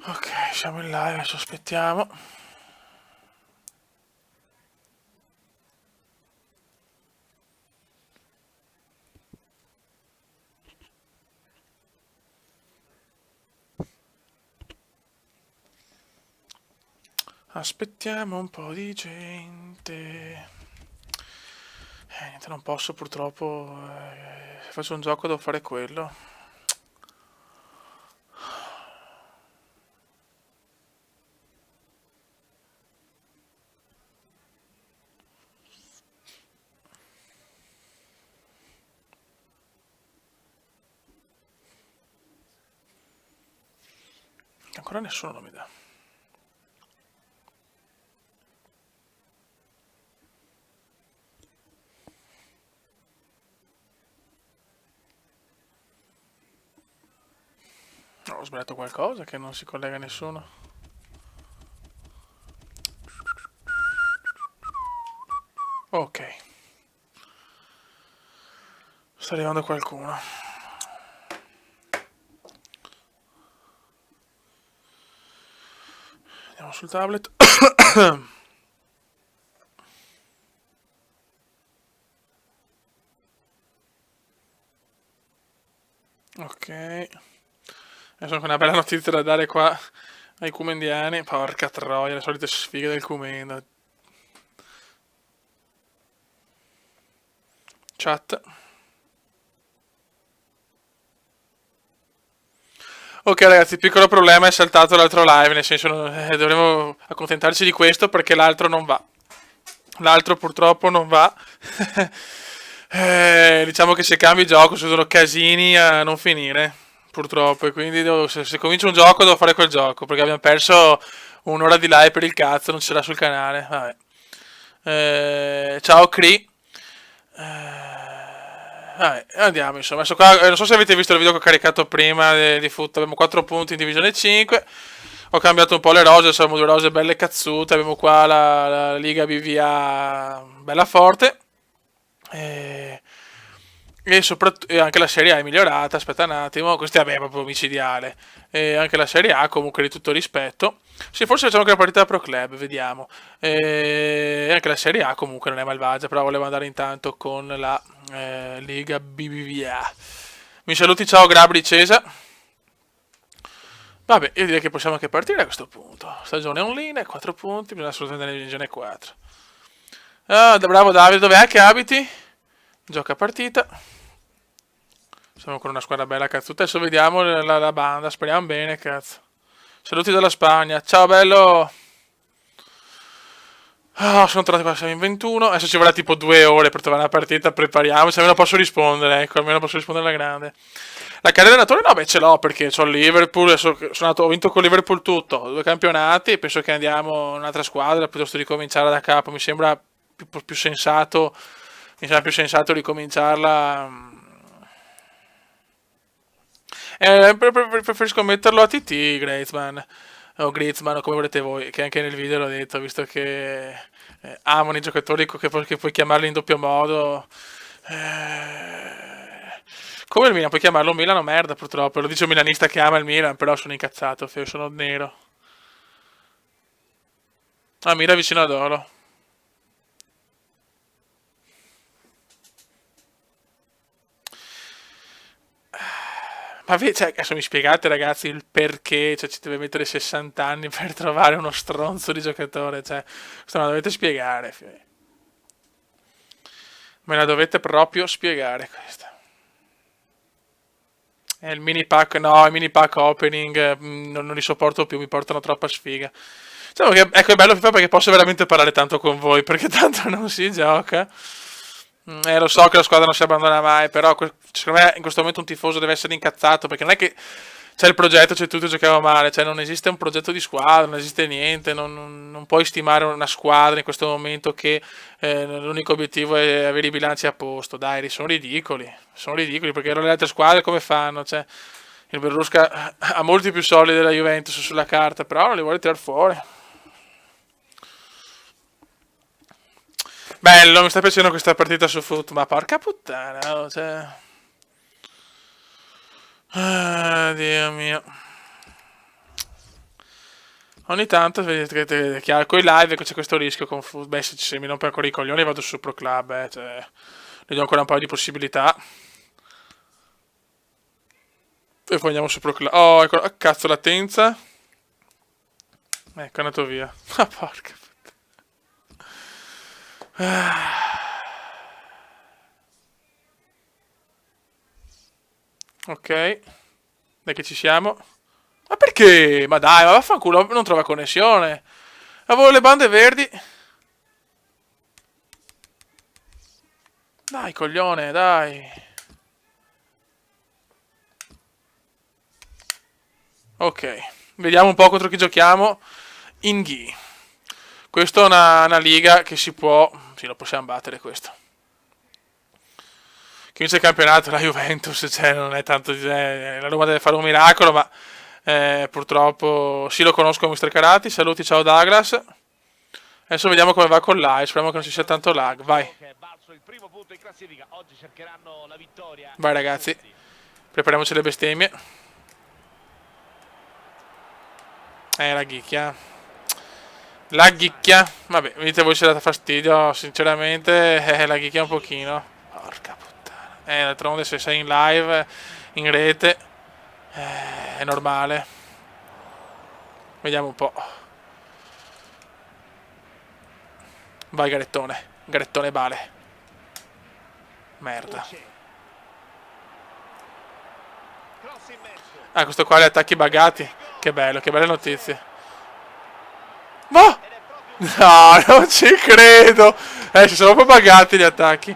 Ok, siamo in live, adesso aspettiamo. Aspettiamo un po' di gente. Niente, non posso purtroppo. Se faccio un gioco devo fare quello. Ancora nessuno lo mi dà. No, ho sbagliato qualcosa che non si collega nessuno. Ok. Sta arrivando qualcuno. Andiamo sul tablet. Ok. Adesso anche una bella notizia da dare qua ai cumendiani. Porca troia, le solite sfighe del Cumendo. Chat. Ok ragazzi, piccolo problema, è saltato l'altro live, nel senso dovremo accontentarci di questo perché l'altro non va. L'altro purtroppo non va. Diciamo che se cambi gioco sono casini a non finire, purtroppo. E quindi se comincio un gioco devo fare quel gioco, perché abbiamo perso un'ora di live per il cazzo, non ce l'ha sul canale. Vabbè. Ciao Cree. Andiamo insomma. Adesso qua, non so se avete visto il video che ho caricato prima di foot. Abbiamo 4 punti in divisione 5. Ho cambiato un po' le rose, siamo due rose belle cazzute. Abbiamo qua la Liga BVA bella forte. E, e anche la Serie A è migliorata. Aspetta un attimo, questa è proprio micidiale. E anche la Serie A, comunque, di tutto rispetto. Sì, forse facciamo anche la partita Pro Club, vediamo. E anche la Serie A, comunque, non è malvagia. Però volevo andare intanto con la Liga BBVA. Mi saluti, ciao Grabri Cesa. Vabbè, io direi che possiamo anche partire a questo punto. Stagione online, 4 punti, bisogna assolutamente nella divisione 4. Ah, bravo Davide, dov'è che abiti? Gioca partita. Siamo con una squadra bella cazzuta. Adesso vediamo la banda. Speriamo bene, cazzo. Saluti dalla Spagna. Ciao bello. Ah, sono tornato qua, siamo in 21. Adesso ci vorrà tipo 2 ore per trovare una partita. Prepariamoci. Almeno posso rispondere. Ecco, almeno posso rispondere alla grande. La carriera di allenatore no, beh ce l'ho perché ho il Liverpool. Ho vinto con Liverpool tutto. 2 campionati. E penso che andiamo in un'altra squadra piuttosto di cominciare da capo. Mi sembra più sensato. Mi sembra più sensato ricominciarla. Preferisco metterlo a TT, Griezmann. O Griezmann, o come volete voi, che anche nel video l'ho detto, visto che amano i giocatori che puoi chiamarli in doppio modo. Come il Milan, puoi chiamarlo Milano merda purtroppo. Lo dice un milanista che ama il Milan, però sono incazzato, sono nero. Ah, Mira vicino ad Oro. Cioè, adesso mi spiegate ragazzi il perché, cioè ci deve mettere 60 anni per trovare uno stronzo di giocatore, cioè, questo me lo dovete spiegare, me la dovete proprio spiegare questa. È il mini pack, no, i mini pack opening non li sopporto più, mi portano troppa sfiga. Diciamo che ecco è bello FIFA perché posso veramente parlare tanto con voi, perché tanto non si gioca. Lo so che la squadra non si abbandona mai, però secondo me in questo momento un tifoso deve essere incazzato, perché non è che c'è il progetto, c'è tutto, giochiamo male, cioè non esiste un progetto di squadra, non esiste niente, non puoi stimare una squadra in questo momento che l'unico obiettivo è avere i bilanci a posto, dai, sono ridicoli perché le altre squadre come fanno? Cioè, il Berlusca ha molti più soldi della Juventus sulla carta, però non li vuole tirare fuori. Bello, mi sta piacendo questa partita su foot, ma porca puttana, oh, cioè... Ah, Dio mio. Ogni tanto vedete che con i live c'è questo rischio confuso. Beh, se mi rompe ancora i coglioni vado su Pro Club, cioè, gli do ancora un paio di possibilità. E poi andiamo su Pro Club. Oh, ecco, ah, cazzo, latenza. Ecco, è andato via. Ah, porca puttana. Ok, dai che ci siamo. Ma perché? Ma dai, ma vaffanculo, non trova connessione. Avevo le bande verdi. Dai, coglione, dai. Ok, vediamo un po' contro chi giochiamo. Inghi. Questa è una liga che si può... Sì, lo possiamo battere questo. Chi vince il campionato? La Juventus, cioè non è tanto... la Roma deve fare un miracolo, ma purtroppo... Sì, lo conosco Mr. Karati. Saluti, ciao Douglas. Adesso vediamo come va con live, speriamo che non ci sia tanto lag, vai. Vai ragazzi, prepariamoci le bestemmie. La ghicchia. La ghicchia. Vabbè, dite voi se date fastidio, sinceramente, la ghicchia un pochino. Porca puttana. D'altronde se sei in live, in rete, è normale. Vediamo un po'. Vai Garettone. Garettone Bale. Merda. Ah, questo qua ha gli attacchi buggati. Che bello, che belle notizie. Ma! No, non ci credo. Ci sono proprio buggati gli attacchi.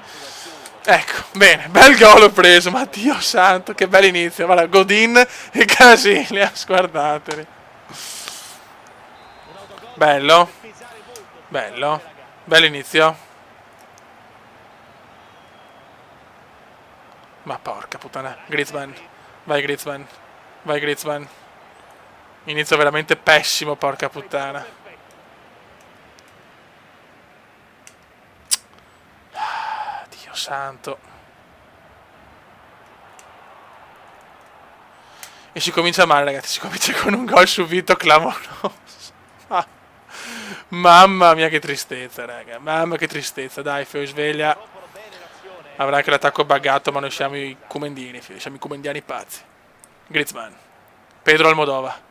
Ecco, bene, bel gol ho preso, ma Dio santo, che bel inizio. Guarda, Godin e Casillas, guardateli. Bello. Bello. Bell'inizio. Ma porca puttana. Griezmann. Vai Griezmann. Vai Griezmann. Inizio veramente pessimo, porca puttana. Dio santo. E si comincia male, ragazzi. Si comincia con un gol subito clamoroso. Mamma mia che tristezza, raga. Mamma che tristezza. Dai, Feo, sveglia. Avrà anche l'attacco buggato, ma noi siamo i comendini, Feo. Siamo i comendiani pazzi. Griezmann. Pedro Almodova.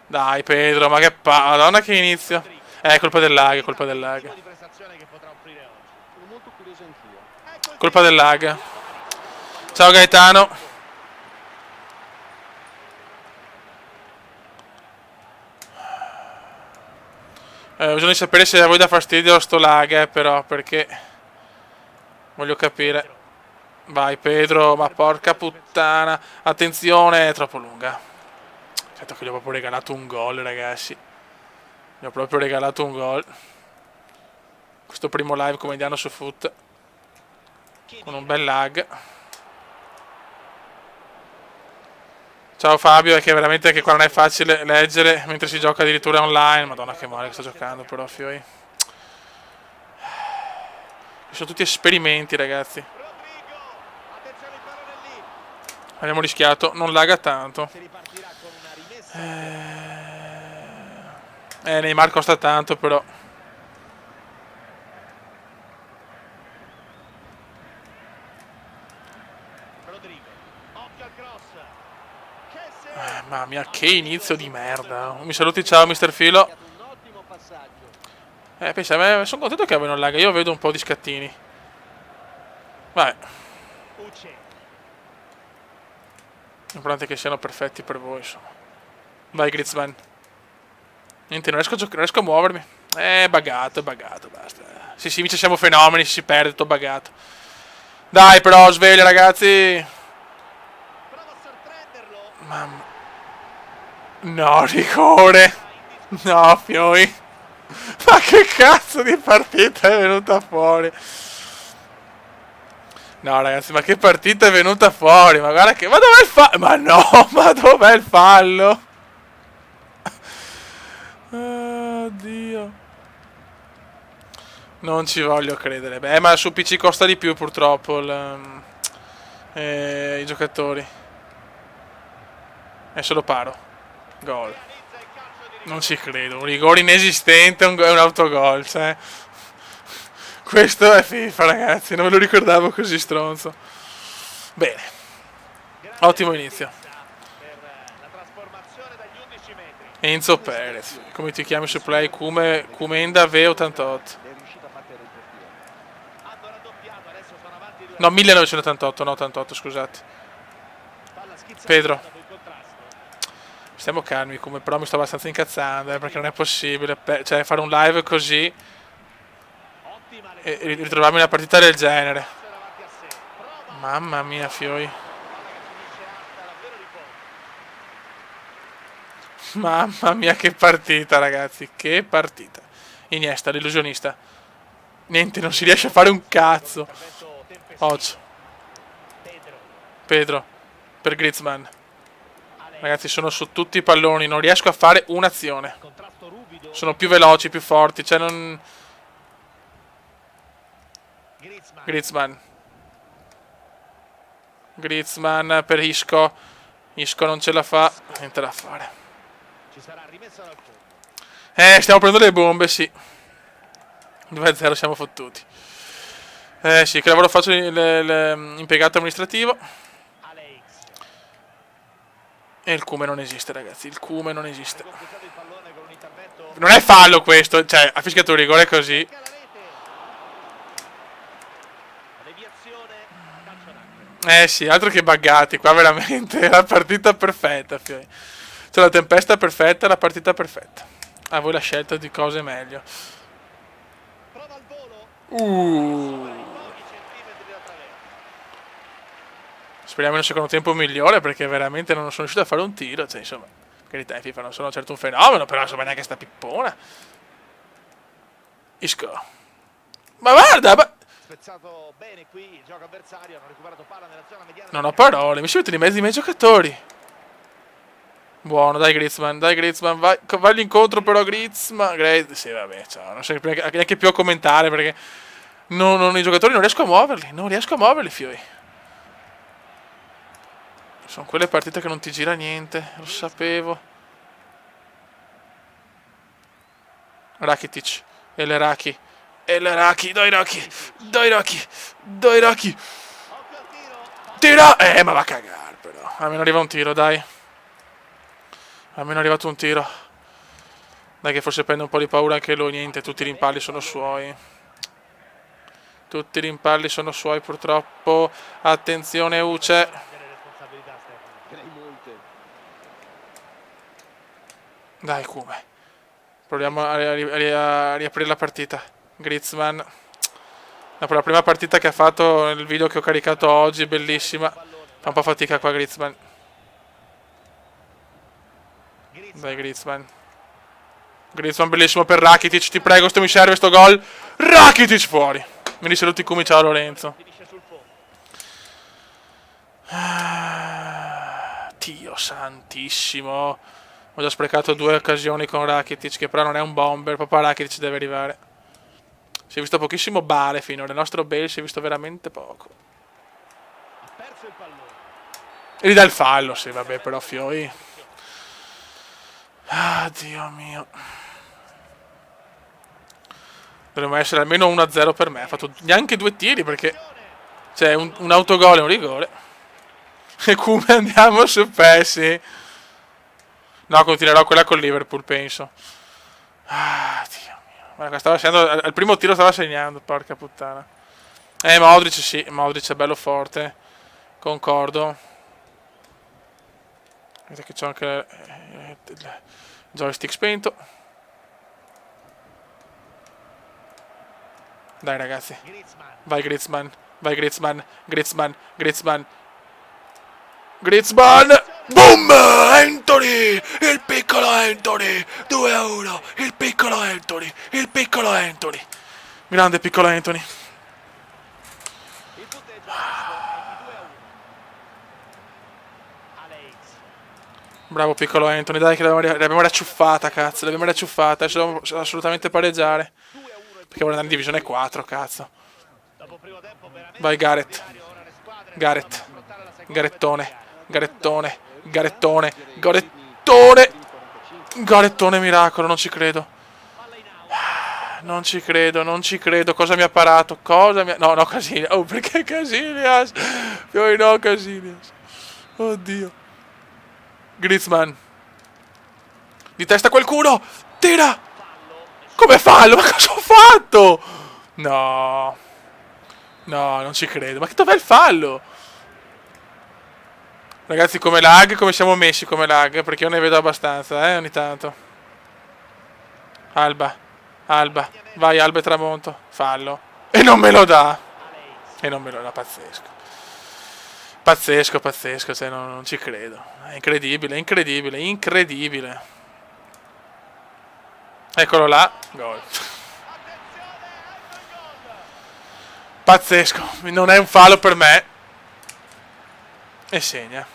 Dai, Pedro, ma che Madonna che inizio. Colpa del lag, colpa del lag. Colpa del lag. Ciao Gaetano. Bisogna sapere se a voi dà fastidio sto lag, però, perché... Voglio capire. Vai Pedro, ma porca puttana. Attenzione, è troppo lunga. Certo che gli ho proprio regalato un gol, ragazzi. Gli ho proprio regalato un gol. Questo primo live comediano su Foot. Con un bel lag. Ciao Fabio, è che veramente che qua non è facile leggere mentre si gioca addirittura online. Madonna che male che sto giocando però, fioi. Sono tutti esperimenti, ragazzi. Abbiamo rischiato, non laga tanto. Neymar costa tanto però. Mamma mia, che inizio di merda. Mi saluti, ciao Mr. Filo. Pensa, sono contento che non laga. Io vedo un po' di scattini. Vabbè. L'importante è che siano perfetti per voi, insomma. Vai Griezmann. Niente, non riesco a muovermi. Buggato, basta. Se si vince siamo fenomeni, se si perde tutto buggato. Dai però, sveglia ragazzi. Mamma. No, rigore. No, fioi. Ma che cazzo di partita è venuta fuori? No ragazzi, ma che partita è venuta fuori? Ma guarda che... Ma dov'è il fallo? Ma no, ma dov'è il fallo? Oddio. Non ci voglio credere. Beh, ma su PC costa di più purtroppo i giocatori. Adesso lo paro. Gol. Non ci credo, un rigore inesistente è un autogol, cioè. Questo è FIFA, ragazzi, non me lo ricordavo così stronzo. Bene, ottimo inizio. Enzo Perez, come ti chiami su Play? Kumenda V88. No, 1988, no 88, scusate. Pedro. Stiamo calmi, come però mi sto abbastanza incazzando, perché non è possibile, cioè fare un live così e ritrovarmi una partita del genere. Mamma mia, fioi. Mamma mia, che partita, ragazzi, che partita. Iniesta, l'illusionista. Niente, non si riesce a fare un cazzo. Oggi. Pedro, per Griezmann. Ragazzi, sono su tutti i palloni, non riesco a fare un'azione. Sono più veloci, più forti, cioè non... Griezmann per Isco. Isco non ce la fa, niente da fare. Stiamo prendendo le bombe, sì. 2-0 siamo fottuti. Sì, che lavoro faccio l'impiegato amministrativo. E il Cume non esiste, ragazzi, il Cume non esiste. Non è fallo questo, cioè, ha fischiato un rigore così. Sì, altro che buggati, qua veramente la partita perfetta, fioi. C'è la tempesta perfetta e la partita perfetta. A voi la scelta di cose meglio. Speriamo in un secondo tempo migliore, perché veramente non sono riuscito a fare un tiro, cioè insomma, per carità in FIFA non sono certo un fenomeno, però insomma neanche sta pippona. Isco. Ma guarda, non ho parole, mi si mettono in mezzo i miei giocatori. Buono, dai Griezmann, vai all'incontro però Griezmann. Sì, vabbè, ciao, non so neanche più a commentare perché i giocatori non riesco a muoverli, fioi. Sono quelle partite che non ti gira niente, lo sapevo. Rakitic, dai Raki. Tira! Ma va a cagare però. Almeno arriva un tiro, dai. Almeno è arrivato un tiro. Dai che forse prende un po' di paura anche lui, niente, tutti i rimpalli sono suoi. Purtroppo. Attenzione Uce. Dai Kume. Proviamo a riaprire la partita. Griezmann. Dopo la prima partita che ha fatto nel video che ho caricato oggi, bellissima. Fa un po' fatica qua Griezmann. Dai Griezmann. Griezmann bellissimo per Rakitic, ti prego, mi serve sto gol. Rakitic fuori. Mi risaluti Kumi, ciao Lorenzo. Dio santissimo. Ho già sprecato 2 occasioni con Rakitic, che però non è un bomber, proprio Rakitic deve arrivare. Si è visto pochissimo Bale finora, il nostro Bale si è visto veramente poco. E gli dà il fallo, sì, vabbè, però fioi. Ah, Dio mio. Dovremmo essere almeno 1-0 per me. Ha fatto neanche 2 tiri perché c'è un autogol e un rigore. E come andiamo su Pessi? No, continuerò quella con Liverpool, penso. Ah, Dio mio. Guarda, stava segnando, al primo tiro stava segnando, porca puttana. Modric sì, Modric è bello forte. Concordo. Vedete che c'ho anche il joystick spento. Dai ragazzi. Vai Griezmann. Boom! Anthony! Il piccolo Anthony! 2-1. Il piccolo Anthony. Grande piccolo Anthony. Bravo piccolo Anthony, dai che l'abbiamo racciuffata, cazzo. Adesso dobbiamo assolutamente pareggiare. Perché vuole andare in divisione 4, cazzo. Vai Garettone. Golettone miracolo, non ci credo. Non ci credo, non ci credo. Cosa mi ha parato? Cosa mi ha... No, no, Casillas. Oh, perché Casillas? Poi no, Casillas. Oddio. Griezmann. Di testa qualcuno. Tira. Come fallo? Ma cosa ho fatto? No. No, non ci credo. Ma che dov'è il fallo? Ragazzi, come lag, come siamo messi come lag? Perché io ne vedo abbastanza, ogni tanto. Alba. Alba. Vai, Alba e tramonto. Fallo. E non me lo dà. E non me lo dà, pazzesco. Pazzesco, pazzesco, cioè non ci credo. È incredibile, incredibile, incredibile. Eccolo là. Gol. Pazzesco. Non è un fallo per me. E segna.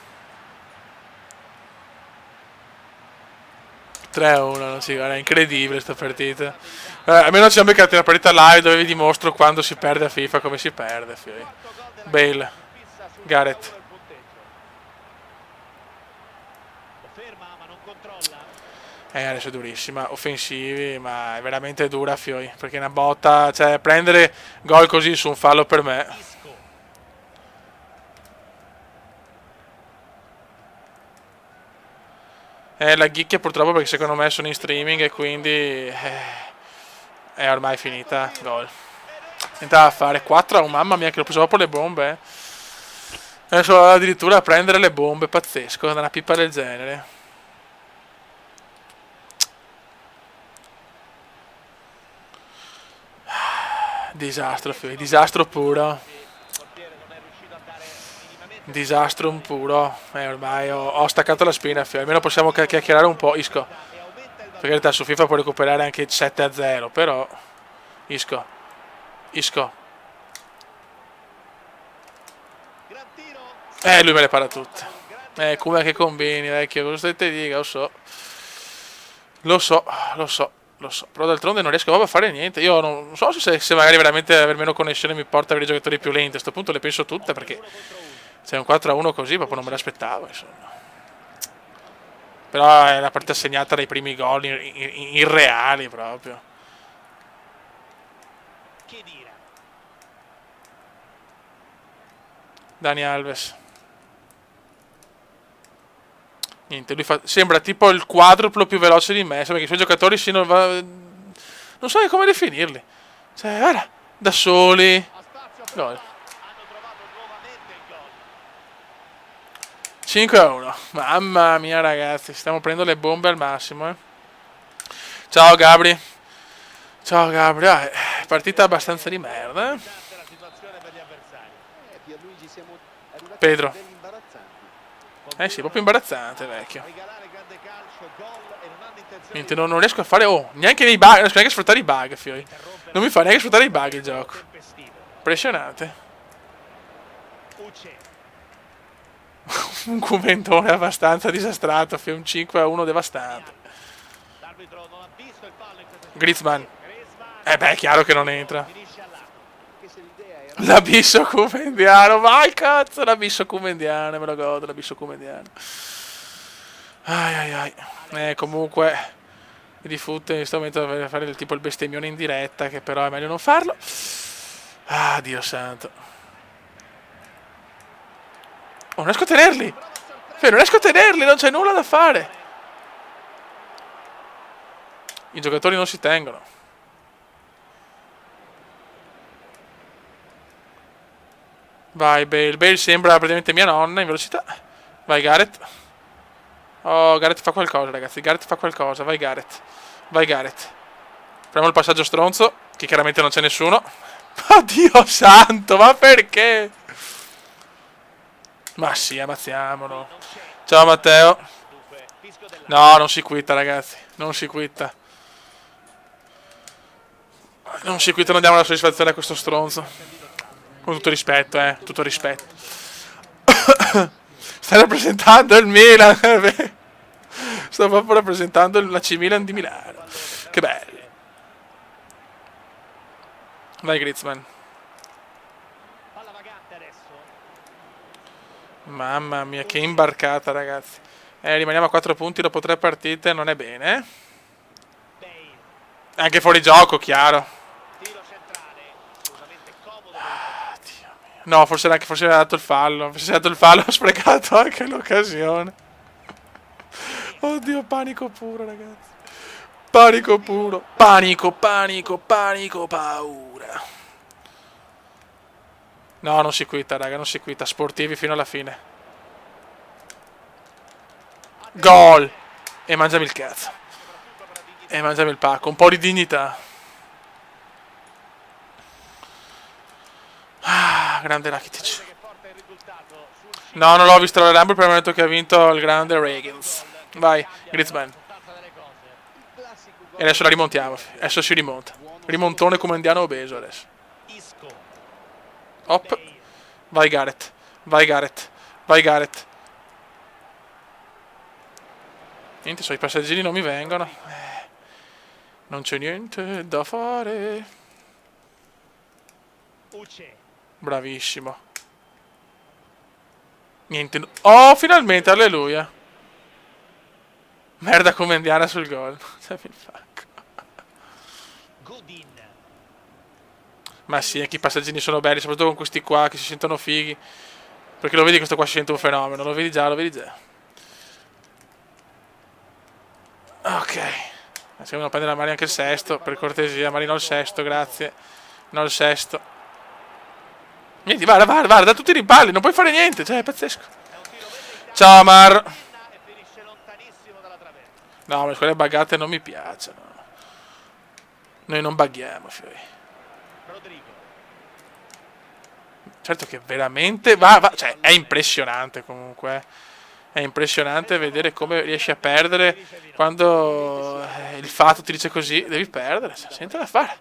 3-1, non si guarda, è incredibile sta partita. Almeno ci siamo beccati una partita live dove vi dimostro quando si perde a FIFA, come si perde. Bale, Gareth. Adesso è durissima, offensivi, ma è veramente dura, Fioi, perché è una botta, cioè prendere gol così su un fallo per me. La ghicchia purtroppo perché secondo me sono in streaming e quindi è ormai finita, gol. Niente da fare, 4-1, mamma mia che l'ho preso proprio le bombe. Adesso addirittura a prendere le bombe, pazzesco, da una pippa del genere. Disastro, Fioi, disastro puro. Disastro puro. Ormai ho staccato la spina, Fioi. Almeno possiamo chiacchierare un po', Isco. Per carità, su FIFA puoi recuperare anche 7-0, però... Isco. Isco. Lui me le para tutte. Come che combini, vecchio. Cosa stai te dica, lo so. Lo so, lo so, lo so. Però d'altronde non riesco proprio a fare niente. Io non so se magari veramente aver meno connessione mi porta a avere i giocatori più lenti. A questo punto le penso tutte perché c'è un 4-1 così proprio non me l'aspettavo, insomma. Però è la partita segnata dai primi gol irreali proprio. Dani Alves. Niente, lui sembra tipo il quadruplo più veloce di me. Sembra che i suoi giocatori siano... Non so come definirli. Cioè, guarda, da soli. Gol. 5-1. Mamma mia, ragazzi, stiamo prendendo le bombe al massimo, Ciao, Gabri. Ciao, Gabri. Partita abbastanza di merda, Pedro. Sì, proprio imbarazzante, vecchio. Niente, non riesco a fare... Oh, neanche nei bug, non riesco neanche a sfruttare i bug, Fioi. Non mi fa neanche sfruttare i bug il gioco. Impressionante. Un commentone abbastanza disastrato, Fioi, un 5-1 devastante. Griezmann. Beh, è chiaro che non entra. L'abisso cumendiano, vai cazzo, l'abisso cumendiano, me lo godo, l'abisso cumendiano. Ai ai ai. Comunque di foot in questo momento a fare tipo il bestemmione in diretta, che però è meglio non farlo. Ah, Dio santo. Oh, non riesco a tenerli. Non riesco a tenerli, non c'è nulla da fare. I giocatori non si tengono. Vai, Bale. Bale sembra praticamente mia nonna in velocità. Vai, Gareth. Oh, Gareth fa qualcosa, ragazzi. Gareth fa qualcosa. Vai, Gareth. Vai, Gareth. Prendiamo il passaggio stronzo, che chiaramente non c'è nessuno. Oddio santo, ma perché? Ma sì, ammazziamolo. Ciao, Matteo. No, non si quitta, ragazzi. Non si quitta. Non si quitta, non diamo la soddisfazione a questo stronzo. Con tutto rispetto, tutto rispetto. Stai rappresentando il Milan. Sto proprio rappresentando l'AC Milan di Milano. Che bello. Vai, Griezmann. Mamma mia, che imbarcata, ragazzi. Rimaniamo a 4 punti dopo 3 partite, non è bene. Anche fuori gioco, chiaro. No, forse era dato il fallo. Se è dato il fallo ho sprecato anche l'occasione. Oddio, panico puro, ragazzi. Panico puro. Panico, panico, panico, paura. No, non si quitta, raga, non si quitta. Sportivi fino alla fine. Gol! E mangiami il cazzo. E mangiami il pacco. Un po' di dignità. Ah, grande Rakitic. No, non l'ho visto la Rumble per il momento che ha vinto il grande Reagans. Vai, Griezmann. E adesso la rimontiamo. Adesso si rimonta. Rimontone come indiano obeso adesso. Hop. Vai Gareth. Vai Gareth. Vai Gareth. Niente, so i passaggini non mi vengono. Non c'è niente da fare. Bravissimo. Niente. Oh, finalmente, alleluia. Merda come indiana sul gol. Ma sì, anche i passaggini sono belli, soprattutto con questi qua che si sentono fighi. Perché lo vedi questo qua si sente un fenomeno, lo vedi già, lo vedi già. Ok. Se uno prende la Mari anche il sesto, per cortesia, Mari non il sesto, grazie. Non il sesto. Niente, guarda, da tutti i rimpalli, non puoi fare niente, cioè è pazzesco. Ciao Mar. No, ma quelle buggate non mi piacciono. Noi non bughiamo, fioi. Certo che veramente cioè è impressionante comunque. È impressionante vedere come riesci a perdere quando il fatto ti dice così, devi perdere, c'è niente da fare.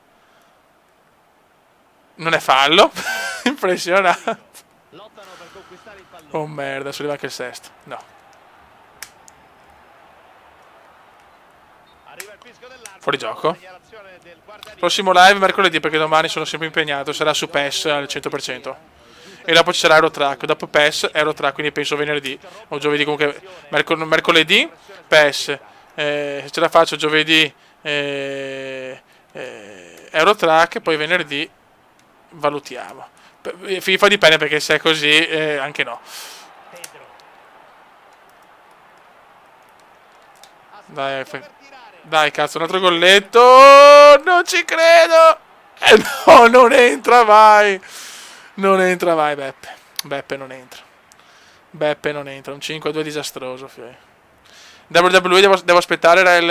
Non è fallo. Impressionante. Oh merda, adesso arriva anche il sesto. No. Fuori gioco. Prossimo live mercoledì perché domani sono sempre impegnato, sarà su PES al 100%. E dopo ci sarà Eurotrack, dopo PES, Eurotrack, quindi penso venerdì o giovedì, comunque mercoledì PES, se ce la faccio giovedì Eurotrack e poi venerdì valutiamo. FIFA dipende perché se è così anche no. Dai, cazzo, un altro golletto. Non ci credo. No, non entra mai. Non entra mai, Beppe. Beppe non entra. Beppe non entra. Un 5-2 disastroso, fioi. WWE devo aspettare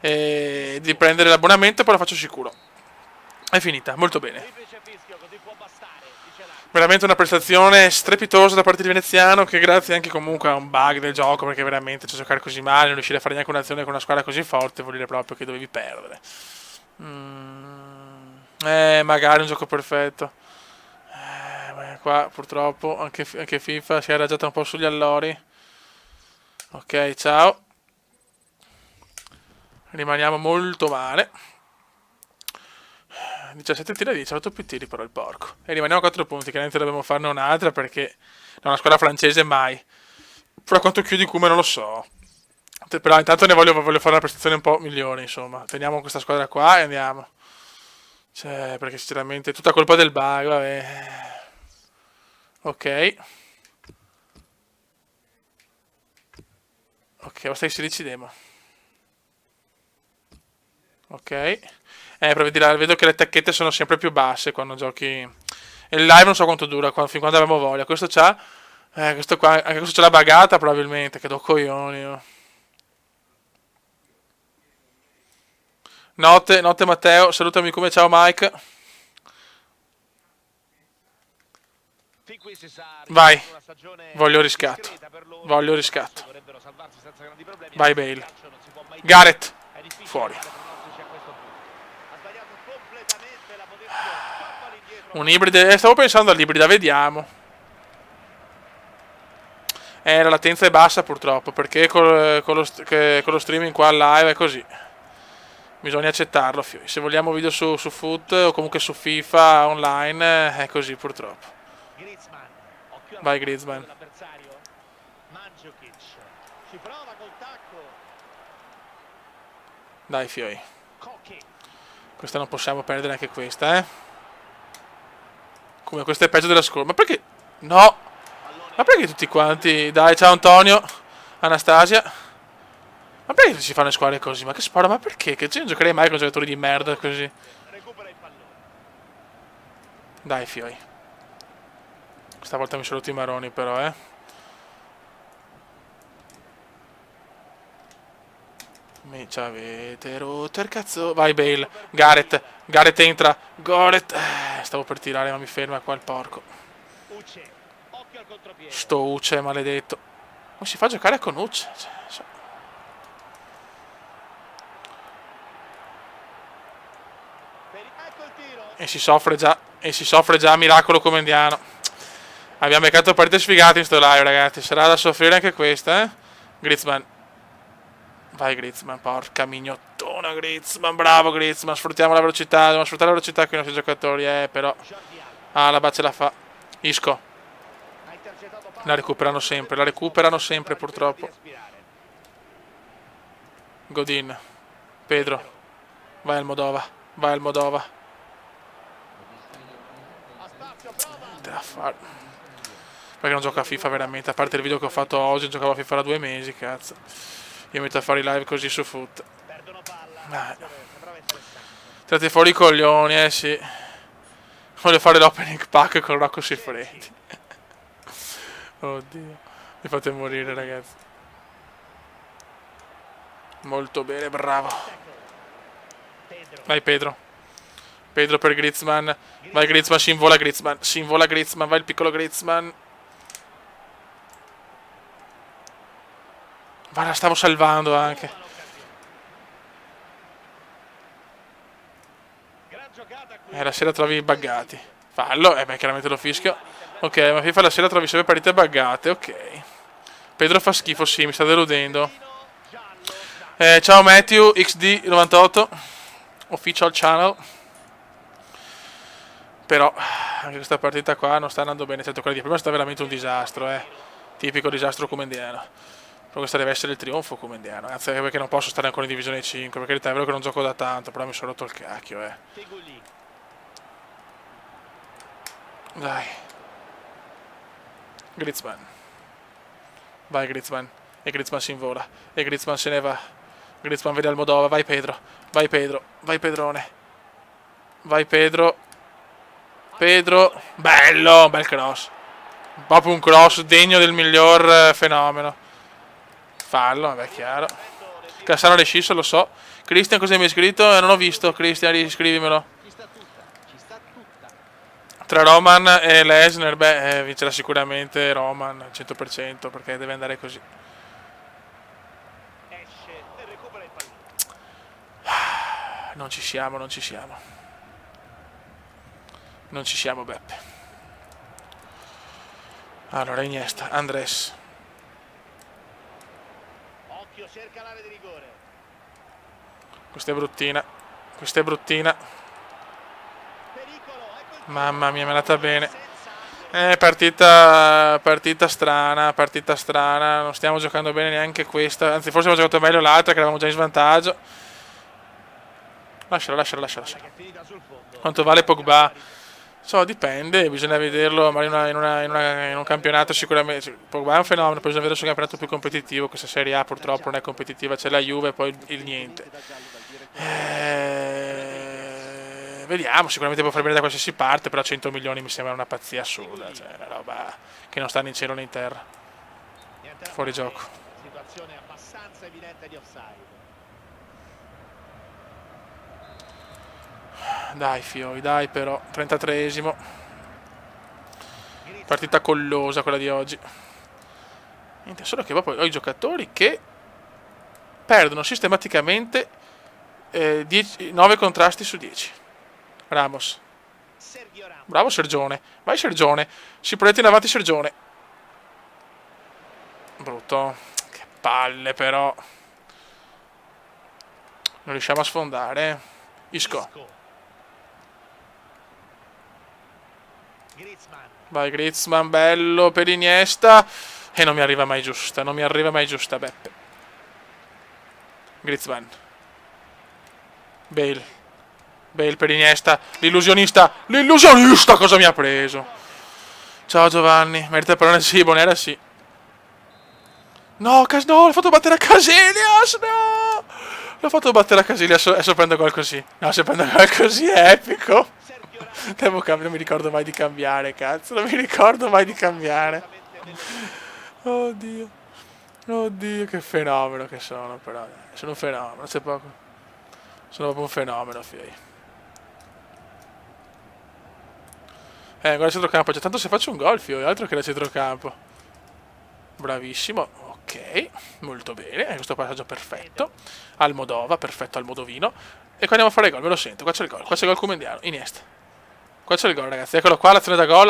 di prendere l'abbonamento e poi lo faccio sicuro. È finita, molto bene. Veramente una prestazione strepitosa da parte di Veneziano, che grazie anche comunque a un bug del gioco, perché veramente cioè, giocare così male, non riuscire a fare neanche un'azione con una squadra così forte, vuol dire proprio che dovevi perdere. Magari un gioco perfetto. Qua purtroppo anche FIFA si è adagiata un po' sugli allori. Ok, ciao. Rimaniamo molto male. 17 tiri a 10, 8 più tiri però il porco. E rimaniamo a 4 punti, chiaramente dobbiamo farne un'altra perché è una squadra francese mai. Però quanto chiudi come non lo so. Però intanto ne voglio fare una prestazione un po' migliore, insomma. Teniamo questa squadra qua e andiamo. Cioè, perché sinceramente è tutta colpa del bug, vabbè. Ok. Ok, basta che si decidemo. Ok. Vedo che le tacchette sono sempre più basse quando giochi. E il live non so quanto dura, fin quando abbiamo voglia. Questo c'ha. Questo qua, anche questo c'ha la bagata probabilmente, che do coglioni. Io. Notte Matteo, salutami come ciao Mike. Vai, voglio riscatto. Voglio riscatto. Vai Bale. Gareth, fuori. Un ibrido, stavo pensando all'ibrida, vediamo. La latenza è bassa purtroppo, perché con lo streaming qua live è così. Bisogna accettarlo, se vogliamo video su Foot o comunque su FIFA online è così purtroppo. Vai Griezmann. Dai, fioi. Questa non possiamo perdere anche questa, eh. Come questa è peggio della scorsa. Ma perché? No! Ma perché tutti quanti? Dai, ciao Antonio. Anastasia. Ma perché si fanno squadre così? Ma che spara? Ma perché? Che io non giocherei mai con giocatori di merda così. Dai, fioi. Stavolta mi sono rotti i maroni però, eh. Mi ci avete rotto il cazzo. Vai Bale. Gareth. Gareth entra. Gareth. Stavo per tirare ma mi ferma qua il porco. Sto Uce maledetto. Come si fa a giocare con Uce? E si soffre già. E si soffre già miracolo comendiano. Abbiamo beccato partite sfigate in sto live, ragazzi. Sarà da soffrire anche questa, eh. Griezmann. Vai Griezmann, porca mignottona Griezmann, bravo Griezmann, sfruttiamo la velocità, dobbiamo sfruttare la velocità con i nostri giocatori, però. Ah, la ce la fa. Isco. La recuperano sempre purtroppo. Godin. Pedro. Vai al Modova, vai al Modova. Te la fa. Perché non gioco a FIFA veramente, a parte il video che ho fatto oggi, giocavo a FIFA da 2 mesi, cazzo. Io metto a fare i live così su foot. Tirate fuori i coglioni, sì. Voglio fare l'opening pack con Rocco Siffredi. Oddio. Mi fate morire, ragazzi. Molto bene, bravo. Vai Pedro. Pedro per Griezmann. Vai Griezmann, si invola Griezmann. Si invola Griezmann, vai il piccolo Griezmann. Ma la stavo salvando anche. La sera trovi buggati. Fallo, beh, chiaramente lo fischio. Ok, ma FIFA la sera trovi sempre partite buggate, ok. Pedro fa schifo, sì, mi sta deludendo. Ciao Matthew, XD98. Official channel. Però, anche questa partita qua non sta andando bene. Certo, quella di prima sta veramente un disastro, Tipico disastro comendiano. Però questo deve essere il trionfo comendiano. Anzi, perché non posso stare ancora in divisione 5. Perché è vero che non gioco da tanto, però mi sono rotto il cacchio, Dai. Griezmann. Vai Griezmann. E Griezmann si invola. E Griezmann se ne va. Griezmann vede Almodova. Vai Pedro. Vai Pedro. Vai Pedrone. Vai Pedro. Pedro. Bello. Bel cross. Proprio un cross degno del miglior fenomeno. Fallo, vabbè, chiaro. Cassano le scisso, lo so. Christian, cosa mi hai scritto? Non ho visto. Christian, riscrivimelo. Tra Roman e Lesnar, vincerà sicuramente Roman al 100% perché deve andare così. Non ci siamo, non ci siamo. Non ci siamo, Beppe. Allora, Iniesta, Andres. Questa è bruttina. Questa è bruttina. Mamma mia, mi è andata bene. Partita strana, partita strana. Non stiamo giocando bene neanche questa. Anzi, forse abbiamo giocato meglio l'altra, che eravamo già in svantaggio. Lasciala. Quanto vale Pogba? So, dipende, bisogna vederlo magari in un campionato sicuramente. Pogba è un fenomeno, poi bisogna vedere sul campionato più competitivo. Questa Serie A purtroppo non è competitiva, c'è la Juve e poi il niente. Vediamo, sicuramente può fare bene da qualsiasi parte, però 100 milioni mi sembra una pazzia assurda, cioè una roba che non sta né in cielo né in terra. Fuori gioco. Situazione abbastanza evidente di offside. Dai fioi, dai però, 33esimo. Partita collosa quella di oggi. Niente, solo che poi ho i giocatori che perdono sistematicamente 9 contrasti su 10. Ramos. Bravo Sergione. Vai Sergione. Si proietta in avanti Sergione. Brutto. Che palle però. Non riusciamo a sfondare. Isco. Vai Griezmann, bello per Iniesta. E non mi arriva mai giusta, non mi arriva mai giusta, Beppe. Griezmann. Bale. Bale per Iniesta. L'illusionista. L'illusionista cosa mi ha preso? Ciao Giovanni. Merita il pallone? Sì, Bonera sì. No, no, l'ho fatto battere a Casillas, no! L'ho fatto battere a Casillas, adesso prendo gol così. No, se prendo gol così è epico. Devo cambiare, non mi ricordo mai di cambiare, cazzo. Non mi ricordo mai di cambiare. Oddio. Oddio, che fenomeno che sono, però. Sono un fenomeno, c'è poco. Sono proprio un fenomeno, fioi. Guarda il centrocampo, già tanto se faccio un gol, fioi, altro che da centrocampo. Bravissimo, ok, molto bene, questo passaggio perfetto. Almodova, perfetto Almodovino. E qua andiamo a fare il gol, me lo sento, qua c'è il gol Comendiano, Iniesta. Qua c'è il gol, ragazzi, eccolo qua, l'azione da gol,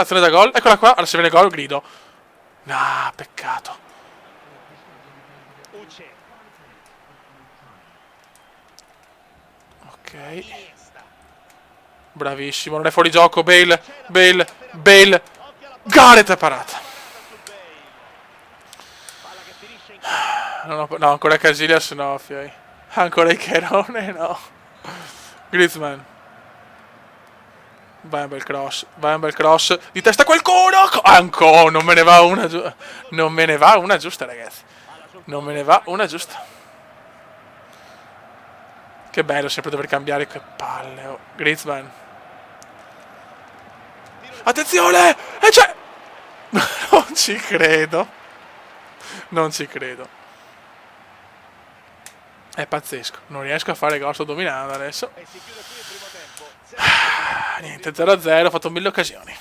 eccola qua, ora se viene il gol, grido. Ah, peccato. Ok. Bravissimo, non è fuori gioco, Bale. Gareth è parata. No, ancora Casillas no, fioi. Ancora Icherone no. Griezmann. Vai un bel cross. Di testa qualcuno. Ancora, non me ne va una giusta. Non me ne va una giusta, ragazzi. Non me ne va una giusta. Che bello sempre dover cambiare, che palle. Oh. Griezmann. Attenzione! E c'è... Non ci credo. Non ci credo. È pazzesco. Non riesco a fare gol, sto dominando adesso. Niente, 0-0, ho fatto 1000 occasioni.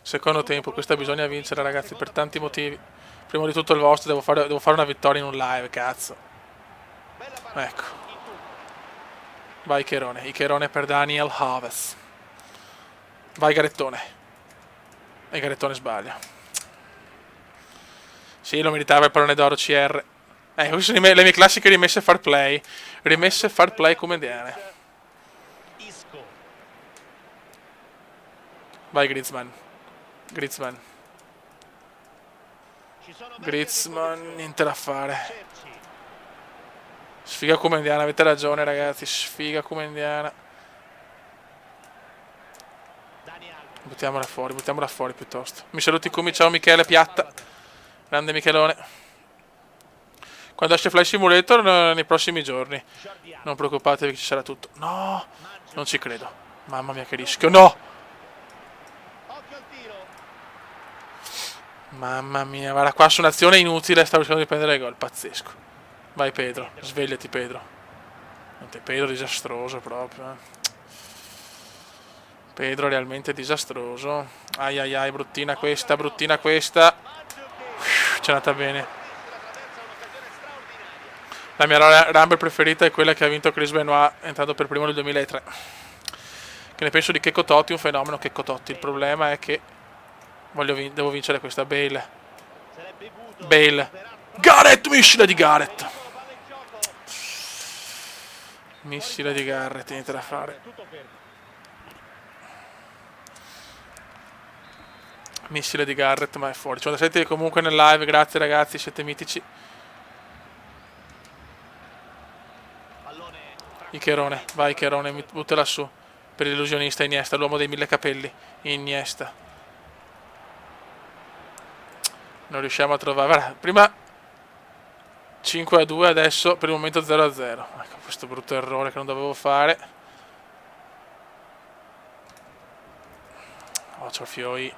Secondo tempo, questa bisogna vincere, ragazzi, per tanti motivi. Prima di tutto il vostro, devo fare una vittoria in un live, cazzo. Ecco. Vai Icherone per Daniel Alves. Vai Garettone. E Garettone sbaglia. Sì, lo meritava il pallone d'oro CR. Queste sono le mie classiche rimesse far play. Rimesse far play comediane. Vai Griezmann. Niente da fare. Sfiga comediana, avete ragione ragazzi. Sfiga comediana. Buttiamola fuori piuttosto. Mi saluti come, ciao Michele Piatta. Grande Michelone. Quando esce Fly Simulator nei prossimi giorni. Non preoccupatevi che ci sarà tutto. No, non ci credo. Mamma mia che rischio. No. Mamma mia, guarda qua su un'azione inutile stavo cercando di prendere il gol. Pazzesco. Vai Pedro, svegliati Pedro. Pedro disastroso proprio. Pedro realmente disastroso. Ai ai ai, bruttina questa. C'è andata bene. La mia Rumble preferita è quella che ha vinto Chris Benoit, entrato per primo nel 2003. Che ne penso di Checco Totti, un fenomeno Checco Totti. Il problema è che devo vincere questa. Bale. Gareth, missile di Gareth. Niente da fare. Missile di Gareth, ma è fuori. Cioè, siete comunque nel live, grazie ragazzi, siete mitici. Icherone, vai Icherone, buttala su. Per l'illusionista Iniesta, l'uomo dei 1000 capelli. Iniesta. Non riusciamo a trovare. Guarda, prima 5-2, adesso per il momento 0-0. Ecco, questo brutto errore che non dovevo fare. Oh, c'ho fioi.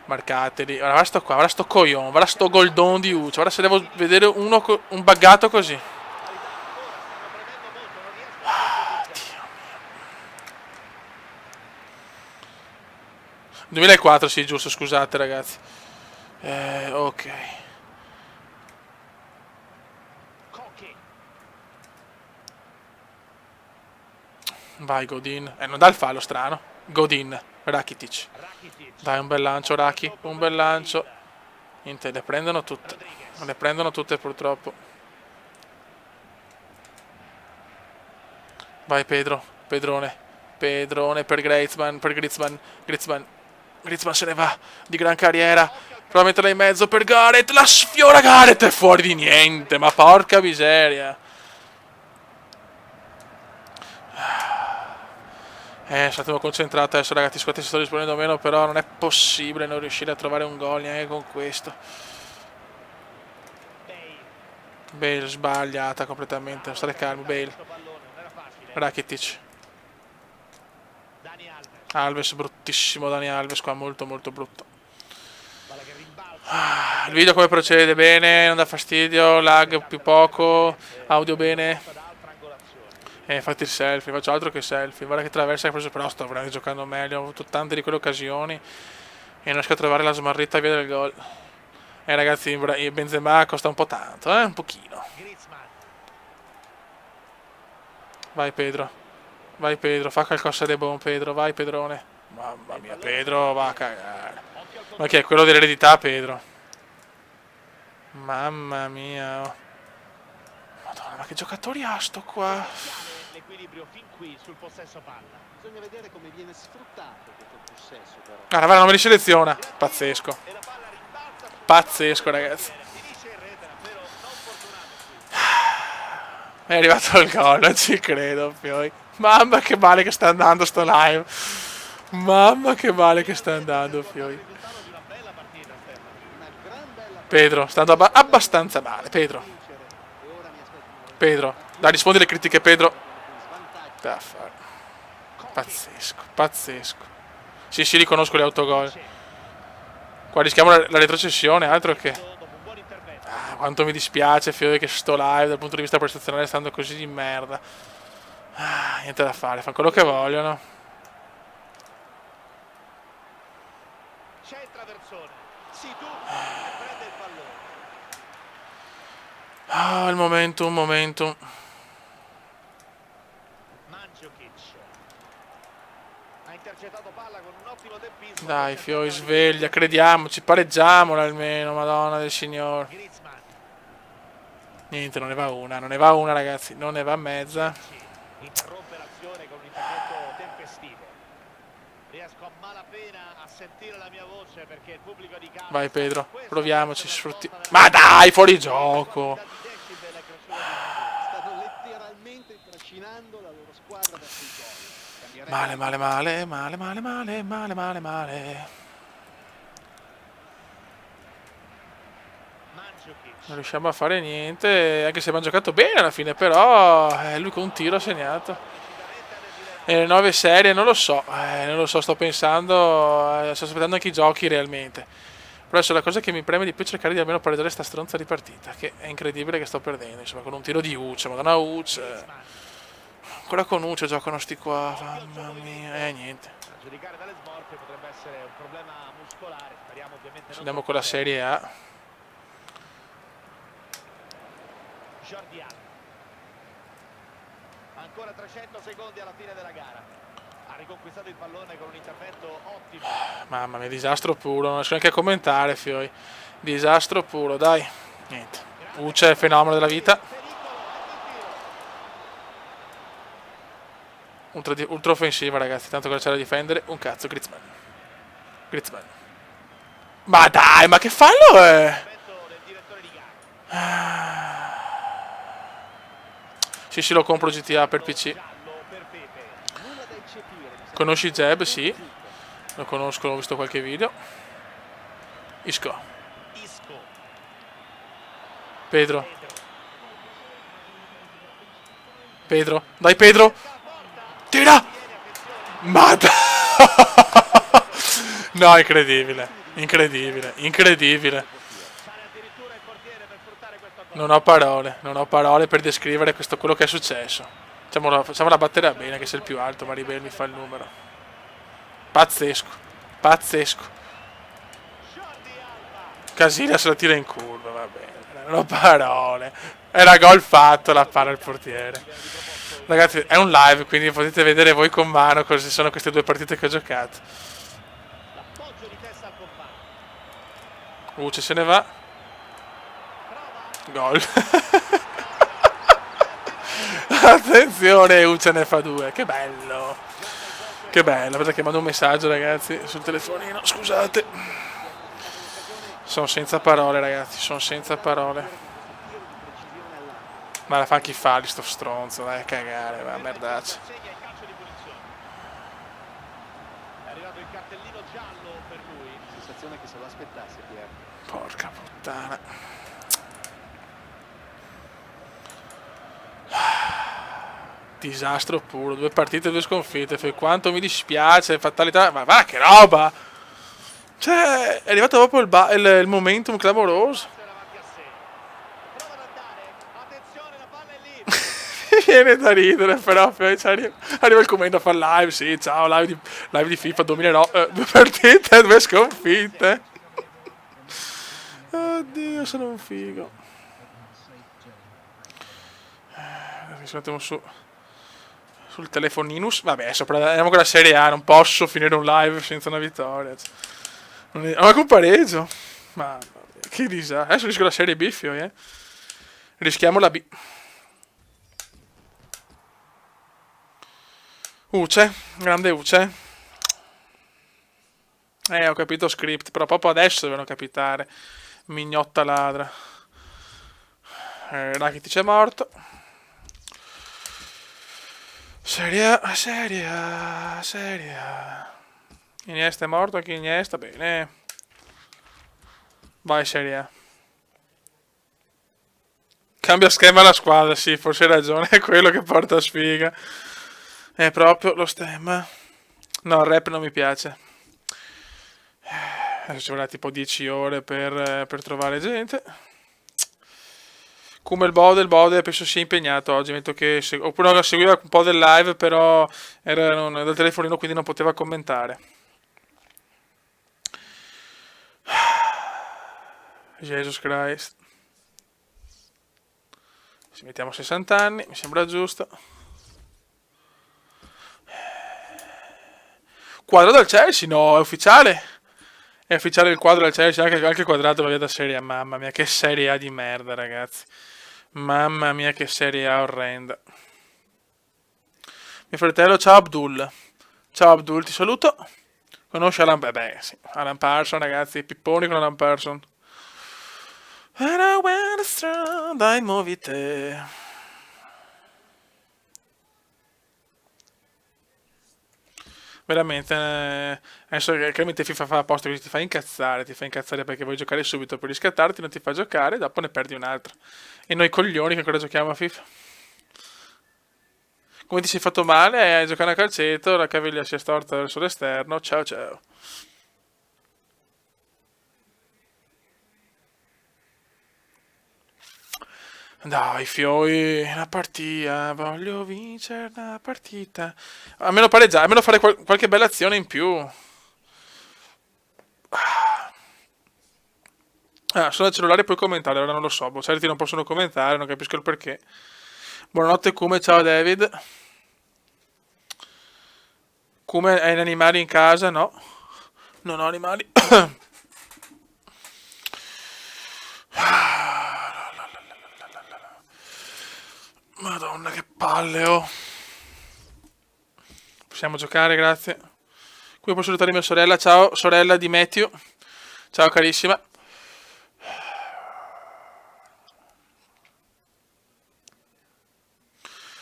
Marcateli. Guarda sto qua, guarda sto coglione, guarda sto goldon di Uccio. Guarda se devo vedere un buggato così. 2004, sì, giusto, scusate ragazzi. Ok. Vai Godin. Non dà il fallo strano. Godin. Rakitic. Dai, un bel lancio Raki. Un bel lancio. Niente, le prendono tutte. Le prendono tutte purtroppo. Vai Pedrone per Griezmann. Griezmann se ne va di gran carriera. Prova a metterla in mezzo per Gareth. La sfiora Gareth, è fuori di niente. Ma porca miseria. Un attimo concentrato adesso, ragazzi. Scusate se sto rispondendo o meno, però non è possibile non riuscire a trovare un gol neanche con questo. Bale sbagliata completamente. Stare calmi, Bale. Rakitic. Alves, bruttissimo Dani Alves qua, molto molto brutto. Il video come procede? Bene, non dà fastidio, lag più poco, audio bene. Infatti il selfie, faccio altro che selfie. Guarda che traversa che ha preso, però sto veramente giocando meglio. Ho avuto tante di quelle occasioni e non riesco a trovare la smarrita via del gol. Ragazzi, Benzema costa un po' tanto, un pochino. Vai Pedro. Vai Pedro, fa qualcosa di buon Pedro, vai Pedrone. Mamma mia, Pedro, va a cagare. Ma che è quello dell'eredità, Pedro? Mamma mia. Madonna, ma che giocatori ha sto qua? L'equilibrio fin qui sul possesso palla. Bisogna vedere come viene sfruttato questo possesso però. Guarda, non me li seleziona. Pazzesco. Pazzesco, ragazzi. È arrivato il gol, non ci credo più. Mamma che male che sta andando sto live. Mamma che male che sta andando Fioi. Pedro, sta andando abbastanza male. Pedro. Pedro. Dai, rispondi alle critiche, Pedro. Da fare. Pazzesco, pazzesco. Sì, riconosco gli autogol. Qua rischiamo la retrocessione, altro che... quanto mi dispiace, Fioi, che sto live dal punto di vista prestazionale stando così di merda. Niente da fare, fanno quello che vogliono. C'è traversone. Sì, tu prende il pallone. Il momentum. Mandzukic. Ha intercettato palla con un ottimo tempismo. Dai, Fioi, sveglia, crediamoci, pareggiamola almeno, Madonna del Signore. Niente, non ne va una, ragazzi, non ne va mezza. Interrompe l'azione con un intervento tempestivo. Riesco a malapena a sentire la mia voce perché il pubblico di casa... Vai Pedro, proviamoci, sfrutti... Ma dai, fuori gioco! Stanno letteralmente trascinando la loro squadra verso il gol. Male. Non riusciamo a fare niente, anche se abbiamo giocato bene alla fine, però lui con un tiro ha segnato. E le 9 serie non lo so, sto pensando, sto aspettando anche i giochi realmente. Però adesso la cosa che mi preme di più è cercare di almeno pareggiare sta stronza di partita, che è incredibile che sto perdendo, insomma, con un tiro di Uce, madonna Uce. Ancora con Uce giocano sti qua, mamma mia, niente. A giudicare dalle smorfie potrebbe essere un problema muscolare, speriamo ovviamente non... Andiamo con la Serie A. Jordi Alba. Ancora 300 secondi alla fine della gara. Ha riconquistato il pallone con un intervento ottimo. Mamma mia, disastro puro, non riesco neanche a commentare, Fioi. Disastro puro, dai. Niente. Uce è il fenomeno della vita. Ultra offensiva, ragazzi, tanto cosa c'è da difendere. Un cazzo, Griezmann. Ma dai, ma che fallo è? Sì, lo compro GTA per PC. Conosci Jeb? Sì. Lo conosco, ho visto qualche video. Isco. Pedro. Dai Pedro. Tira! Ma dai! No, incredibile. Non ho parole per descrivere quello che è successo. Facciamola battere bene, che sei il più alto, Maribel mi fa il numero. Pazzesco. Casillas la tira in curva, va bene. Non ho parole. Era gol fatto, la para il portiere. Ragazzi, è un live, quindi potete vedere voi con mano cosa sono queste due partite che ho giocato. Uce se ne va. Gol. Attenzione, Uce ne fa 2. Che Che bella, perché mando un messaggio ragazzi sul telefonino, scusate. Sono senza parole ragazzi, sono senza parole. Ma la fa chi fa di sto stronzo, vai a cagare, va, merdaccia. Segna il calcio di punizione. È arrivato il cartellino giallo per lui. Sensazione che se lo aspettasse, Pier. Porca puttana. Disastro puro, 2 partite, 2 sconfitte, per quanto mi dispiace, fatalità, ma va che roba! Cioè, è arrivato proprio il momentum clamoroso. Passo in avanti a sé. Prova ad andare. Attenzione, la palla è lì. Mi viene da ridere, però poi arriva il commento a fare live, sì, ciao, live di FIFA 2009, 2 partite, 2 sconfitte. Oddio, sono un figo. Adesso mettiamo sul telefoninus. Vabbè, andiamo con la Serie A, non posso finire un live senza una vittoria. Ma con pareggio. Ma vabbè, che disastro. Adesso rischio la Serie B, fio, Rischiamo la B. Uce, grande Uce. Ho capito script, però proprio adesso devono capitare. Mignotta ladra. Rakitic è morto. Serie A, Serie A, Serie A. Iniesta è morto, anche Iniesta, bene. Vai Serie A. Cambia schema la squadra, sì, forse hai ragione, è quello che porta sfiga. È proprio lo stemma. No, il rap non mi piace. Adesso ci vorrà tipo 10 ore per trovare gente. Come il Bode penso sia impegnato oggi, metto che oppure no, seguiva un po' del live, però era dal telefonino, quindi non poteva commentare. Jesus Christ. Ci mettiamo 60 anni, mi sembra giusto. Quadro del Chelsea? No, è ufficiale. È ufficiale il quadro del Chelsea, anche quadrato va via da Serie A. Mamma mia, che Serie A di merda, ragazzi. Mamma mia, che Serie A orrenda. Mio fratello, ciao Abdul. Ciao Abdul, ti saluto. Conosci Alan? Beh, sì. Alan Parson, ragazzi, pipponi con Alan Parson. And I went astray, dai, muovi te. Veramente, adesso chiaramente FIFA fa apposta così ti fa incazzare perché vuoi giocare subito per riscattarti, non ti fa giocare, dopo ne perdi un'altra. E noi coglioni che ancora giochiamo a FIFA. Come ti sei fatto male? Hai giocato a calcetto, la caviglia si è storta verso l'esterno, ciao ciao. Dai, fioi, una partita, voglio vincere una partita. Almeno pareggiare, almeno fare qualche bella azione in più. Ah, sono al cellulare e puoi commentare, ora non lo so, certi non possono commentare, non capisco il perché. Buonanotte Come, ciao David. Come hai animali in casa? No, non ho animali. Madonna che palle, oh. Possiamo giocare, grazie. Qui posso salutare mia sorella, ciao sorella di Matthew. Ciao carissima.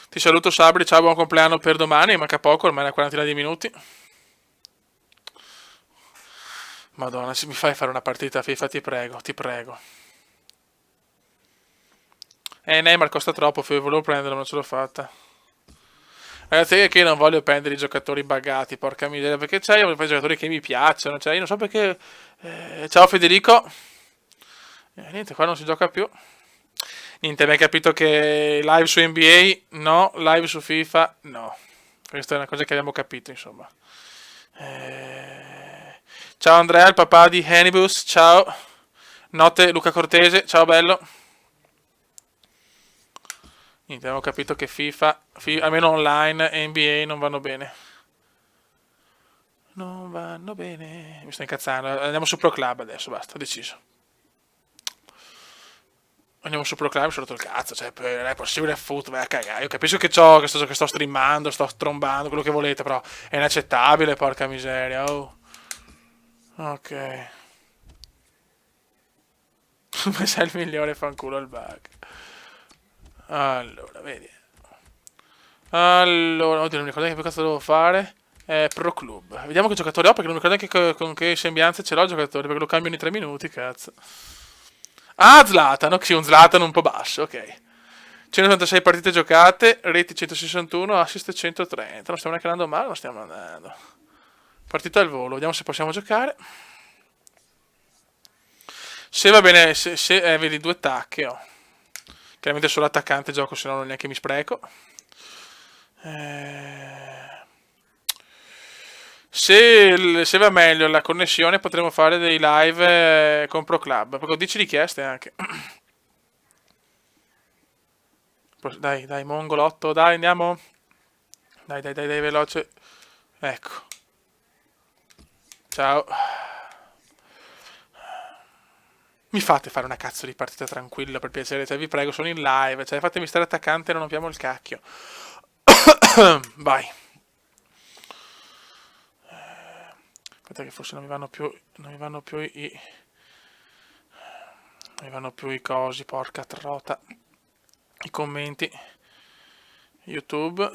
Ti saluto Sabri, ciao, buon compleanno per domani, manca poco, ormai una quarantina di minuti. Madonna, se mi fai fare una partita a FIFA, ti prego, ti prego. Neymar costa troppo, volevo prenderlo, non ce l'ho fatta. Ragazzi, è che io non voglio prendere i giocatori buggati, porca miseria, perché c'hai i giocatori che mi piacciono, cioè io non so perché... ciao Federico. Niente, qua non si gioca più. Niente, abbiamo capito che live su NBA no, live su FIFA no. Questa è una cosa che abbiamo capito, insomma. Ciao Andrea, il papà di Hannibus, ciao. Notte Luca Cortese, ciao bello. Niente, abbiamo capito che FIFA, almeno online e NBA non vanno bene. Non vanno bene. Mi sto incazzando. Andiamo su Pro Club adesso, basta, ho deciso. Andiamo su Proclaim, sono rotto il cazzo, cioè, è possibile foot, vai a cagare. Io capisco che sto streamando, sto trombando, quello che volete, però è inaccettabile, porca miseria, oh. Ok. Come sei il migliore, fanculo il bug. Allora, vedi. Allora, oddio, non mi ricordo che cazzo devo fare. Pro Club. Vediamo che giocatore ho, perché non mi ricordo neanche con che sembianze ce l'ho il giocatore, perché lo cambio ogni 3 minuti, cazzo. Ah, Zlatan, ok, un Zlatan un po' basso, ok. 196 partite giocate, reti 161, assist 130. Non stiamo neanche andando male, non stiamo andando. Partita al volo, vediamo se possiamo giocare. Se va bene, vedi 2 tacche, oh. Chiaramente solo attaccante gioco, se no non neanche mi spreco. Se va meglio la connessione potremo fare dei live con Pro Club, perché ho 10 richieste anche. Dai, dai, mongolotto, dai, andiamo. Dai, dai, dai, dai, veloce. Ecco. Ciao. Mi fate fare una cazzo di partita tranquilla, per piacere, cioè vi prego, sono in live, cioè fatemi stare attaccante e non abbiamo il cacchio. Vai. Aspetta che forse non mi vanno più i cosi, porca trota. I commenti. YouTube.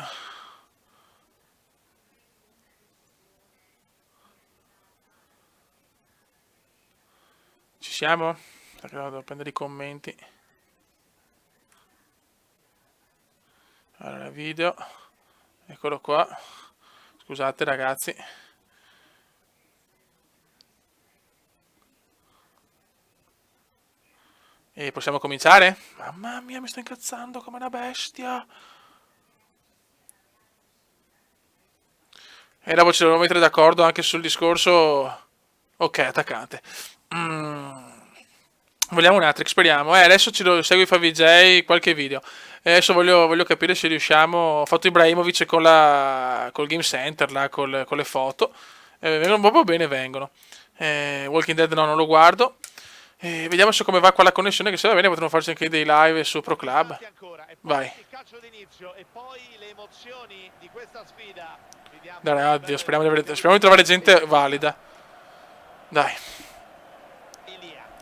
Ci siamo? Perché devo prendere i commenti. Allora, video. Eccolo qua. Scusate ragazzi. E possiamo cominciare? Mamma mia, mi sto incazzando come una bestia. E dopo ci dovremo mettere d'accordo anche sul discorso. Ok, attaccante. Vogliamo un Atrix, speriamo. Adesso ci lo segui FaVJ qualche video. Adesso voglio capire se riusciamo. Ho fatto Ibrahimovic col Game Center, là, con le foto. Vengono proprio bene, vengono. Walking Dead no, non lo guardo. Vediamo se come va qua la connessione, che se va bene potremmo farci anche dei live su Pro Club. Vai. Dai, oddio, speriamo di trovare gente valida. Dai.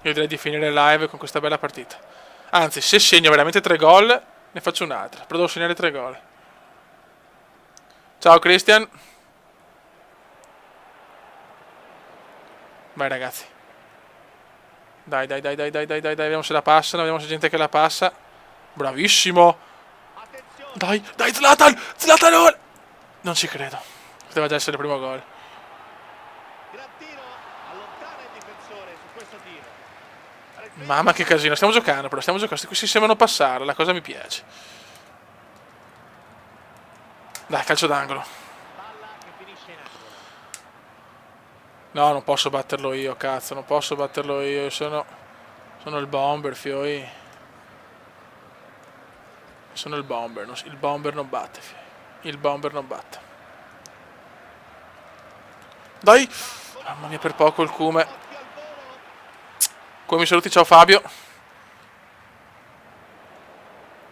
Io direi di finire live con questa bella partita. Anzi, se segno veramente 3 gol, ne faccio un'altra. Però devo segnare 3 gol. Ciao Christian. Vai ragazzi. Dai, dai, dai, dai, dai, dai, dai, vediamo se la passano, vediamo se c'è gente che la passa. Bravissimo. Dai, dai, Zlatan! Zlatan gol! Non ci credo. Poteva già essere il primo gol. Mamma che casino, stiamo giocando però, questi sembrano passare, la cosa mi piace. Dai, calcio d'angolo. No, non posso batterlo io, cazzo, non posso batterlo io, sono il bomber, fioi. Sono il bomber, il bomber non batte, fioi. Il bomber non batte. Dai! Mamma mia, per poco il Cume. Come mi saluti, ciao Fabio.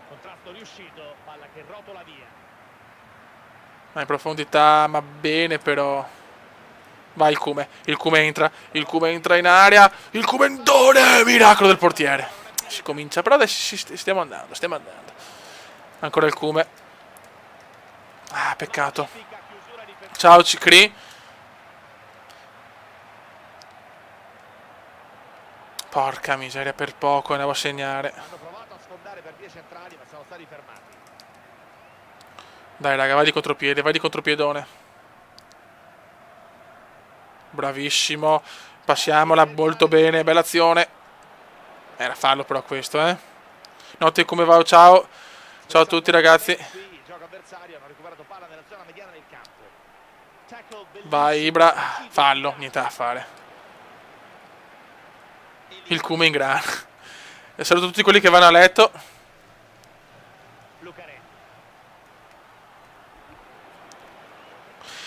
Contrasto riuscito, palla che rotola via. In profondità, ma bene però. Vai il Cume entra in area, il Cumendone, miracolo del portiere. Si comincia, però adesso stiamo andando. Ancora il Cume. Ah, peccato. Ciao Cicri. Porca miseria, per poco andavo a segnare. Hanno provato a sfondare per via centrali, ma sono stati fermati. Dai raga, vai di contropiedone. Bravissimo. Passiamola molto bene, bella azione. Era fallo però questo, eh. Notte come va, ciao. Ciao a tutti ragazzi. Il gioco avversario hanno recuperato palla nella zona mediana del campo. Vai Ibra. Fallo, niente da fare. Il Cume in grana. E saluto tutti quelli che vanno a letto.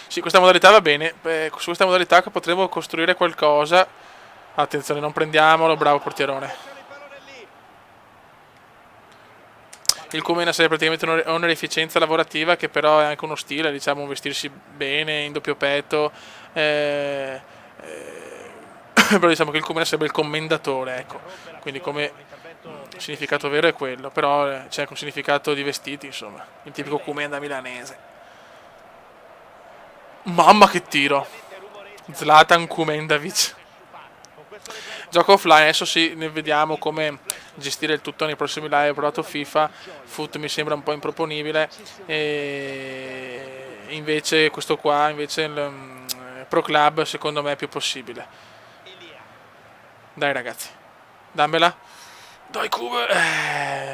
Sì, questa modalità va bene. Su questa modalità potremo costruire qualcosa. Attenzione, non prendiamolo. Bravo portierone. il Koeman è praticamente un'efficienza lavorativa, che però è anche uno stile, diciamo, un vestirsi bene in doppio petto, eh, però diciamo che il Koeman sarebbe il commendatore, ecco, quindi come significato vero è quello, però c'è anche un significato di vestiti, insomma, il tipico Koeman da milanese. Mamma che tiro! Zlatan Kumendavic. Gioco offline, adesso sì, ne vediamo come gestire il tutto nei prossimi live. Ho provato FIFA, Foot mi sembra un po' improponibile, e invece questo qua, invece il Pro Club secondo me è più possibile. Dai ragazzi, dammela. Dai Cube.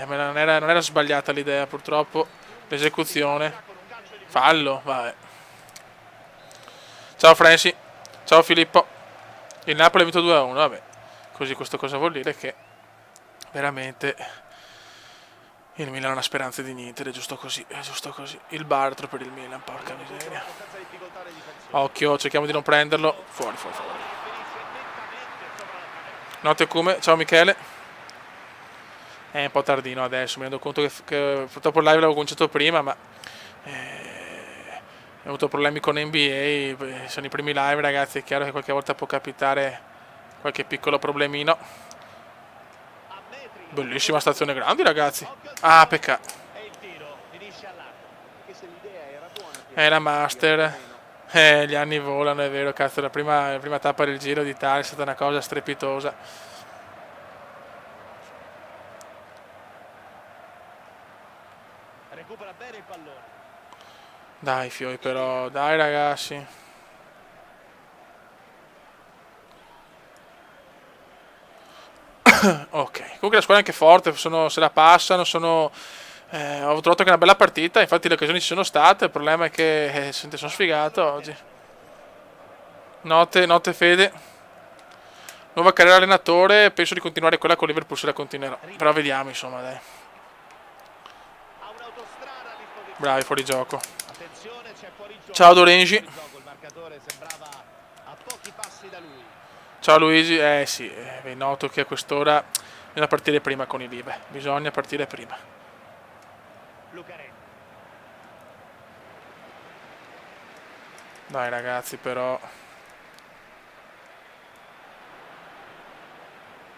Non era sbagliata l'idea, purtroppo. L'esecuzione. Fallo, vabbè. Ciao Franci, ciao Filippo. Il Napoli ha vinto 2-1, vabbè. Così questo cosa vuol dire? Che veramente il Milan ha una speranza di niente, è giusto così, è giusto così. Il baratro per il Milan, porca miseria. Occhio, cerchiamo di non prenderlo. Fuori, fuori, fuori. Notte come, ciao Michele. È un po' tardino adesso, mi rendo conto che purtroppo il live l'avevo cominciato prima, ma ho avuto problemi con NBA, sono i primi live ragazzi, è chiaro che qualche volta può capitare qualche piccolo problemino. Bellissima stazione grandi ragazzi. Ah, peccato. È la Master. Gli anni volano, è vero, cazzo, la prima tappa del Giro d'Italia è stata una cosa strepitosa. Recupera bene il pallone. Dai fioi però, dai ragazzi. Ok, comunque la squadra è anche forte, se la passano, ho trovato che è una bella partita, infatti le occasioni ci sono state, il problema è che sono sfigato oggi. Notte Fede. Nuova carriera allenatore, penso di continuare quella con Liverpool se la continuerò, però vediamo insomma dai. Bravi, fuori gioco. Ciao Dorengi. Ciao Luigi, sì, è noto che a quest'ora bisogna partire prima con i live, bisogna partire prima. Dai ragazzi però.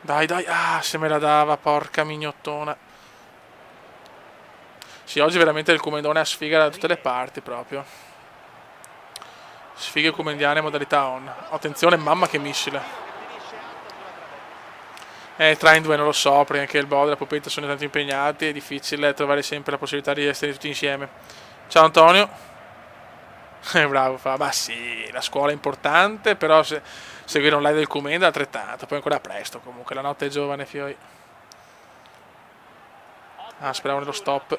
Dai, se me la dava, porca mignottona. Sì, oggi veramente il Comendone ha sfiga da tutte le parti proprio. Sfighe comendiane modalità on. Attenzione, mamma che missile. Tra in due non lo so, perché anche il Bod e la Pupetta sono tanto impegnati, è difficile trovare sempre la possibilità di essere tutti insieme. Ciao Antonio. Bravo, fa. Ma sì, la scuola è importante, però seguire un live del Comenda altrettanto, poi ancora presto comunque, la notte è giovane, fioi. Ah, speravo nello stop.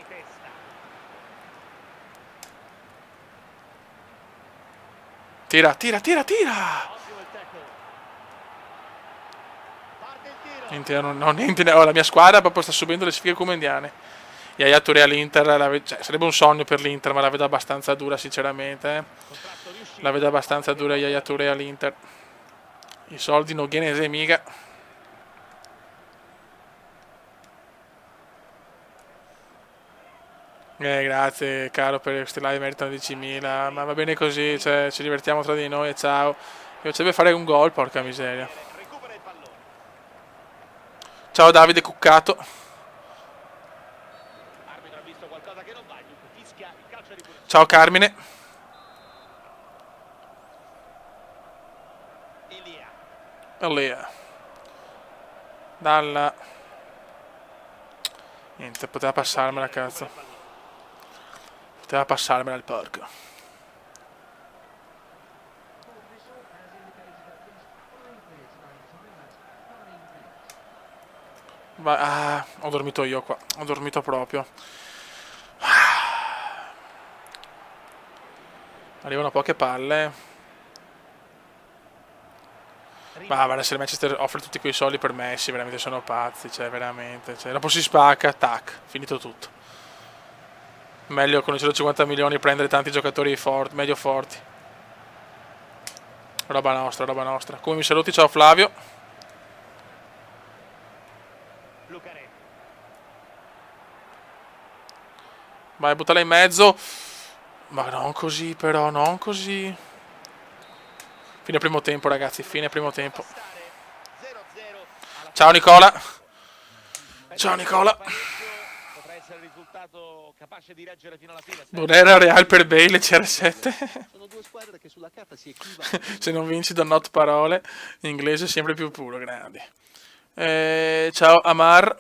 Tira! Niente, la mia squadra proprio sta subendo le sfighe comendiane. Yaya Touré all'Inter, cioè, sarebbe un sogno per l'Inter, ma la vedo abbastanza dura sinceramente. La vedo abbastanza dura Yaya Touré all'Inter. I soldi non gliene mica. Grazie caro per questi live, meritano 10.000, ma va bene così, cioè, ci divertiamo tra di noi e ciao. Mi piacerebbe fare un gol, porca miseria. Ciao Davide Cuccato. Ciao Carmine. Elia. Dalla. Niente, poteva passarmela, cazzo. Poteva passarmela il porco. Ho dormito io qua. Ho dormito proprio. Arrivano poche palle. Ma guarda, se il Manchester offre tutti quei soldi per Messi, veramente sono pazzi, cioè veramente. Cioè, dopo si spacca, tac, finito tutto. Meglio con i 150 milioni prendere tanti giocatori forti, meglio forti. Roba nostra, roba nostra. Come mi saluti, ciao Flavio. Vai, buttala in mezzo. Ma non così, però, non così. Fine primo tempo, ragazzi, fine primo tempo. Stare 0-0 alla Ciao, fine. Nicola. Ciao, Pensate che Nicola. il pareggio potrà essere il risultato capace di reggere fino alla fine. Bonera, Real per Bale, CR7. Sono due squadre che sulla carta si equivalgono. Se non vinci da not parole, inglese è sempre più puro, grandi. Ciao, Amar.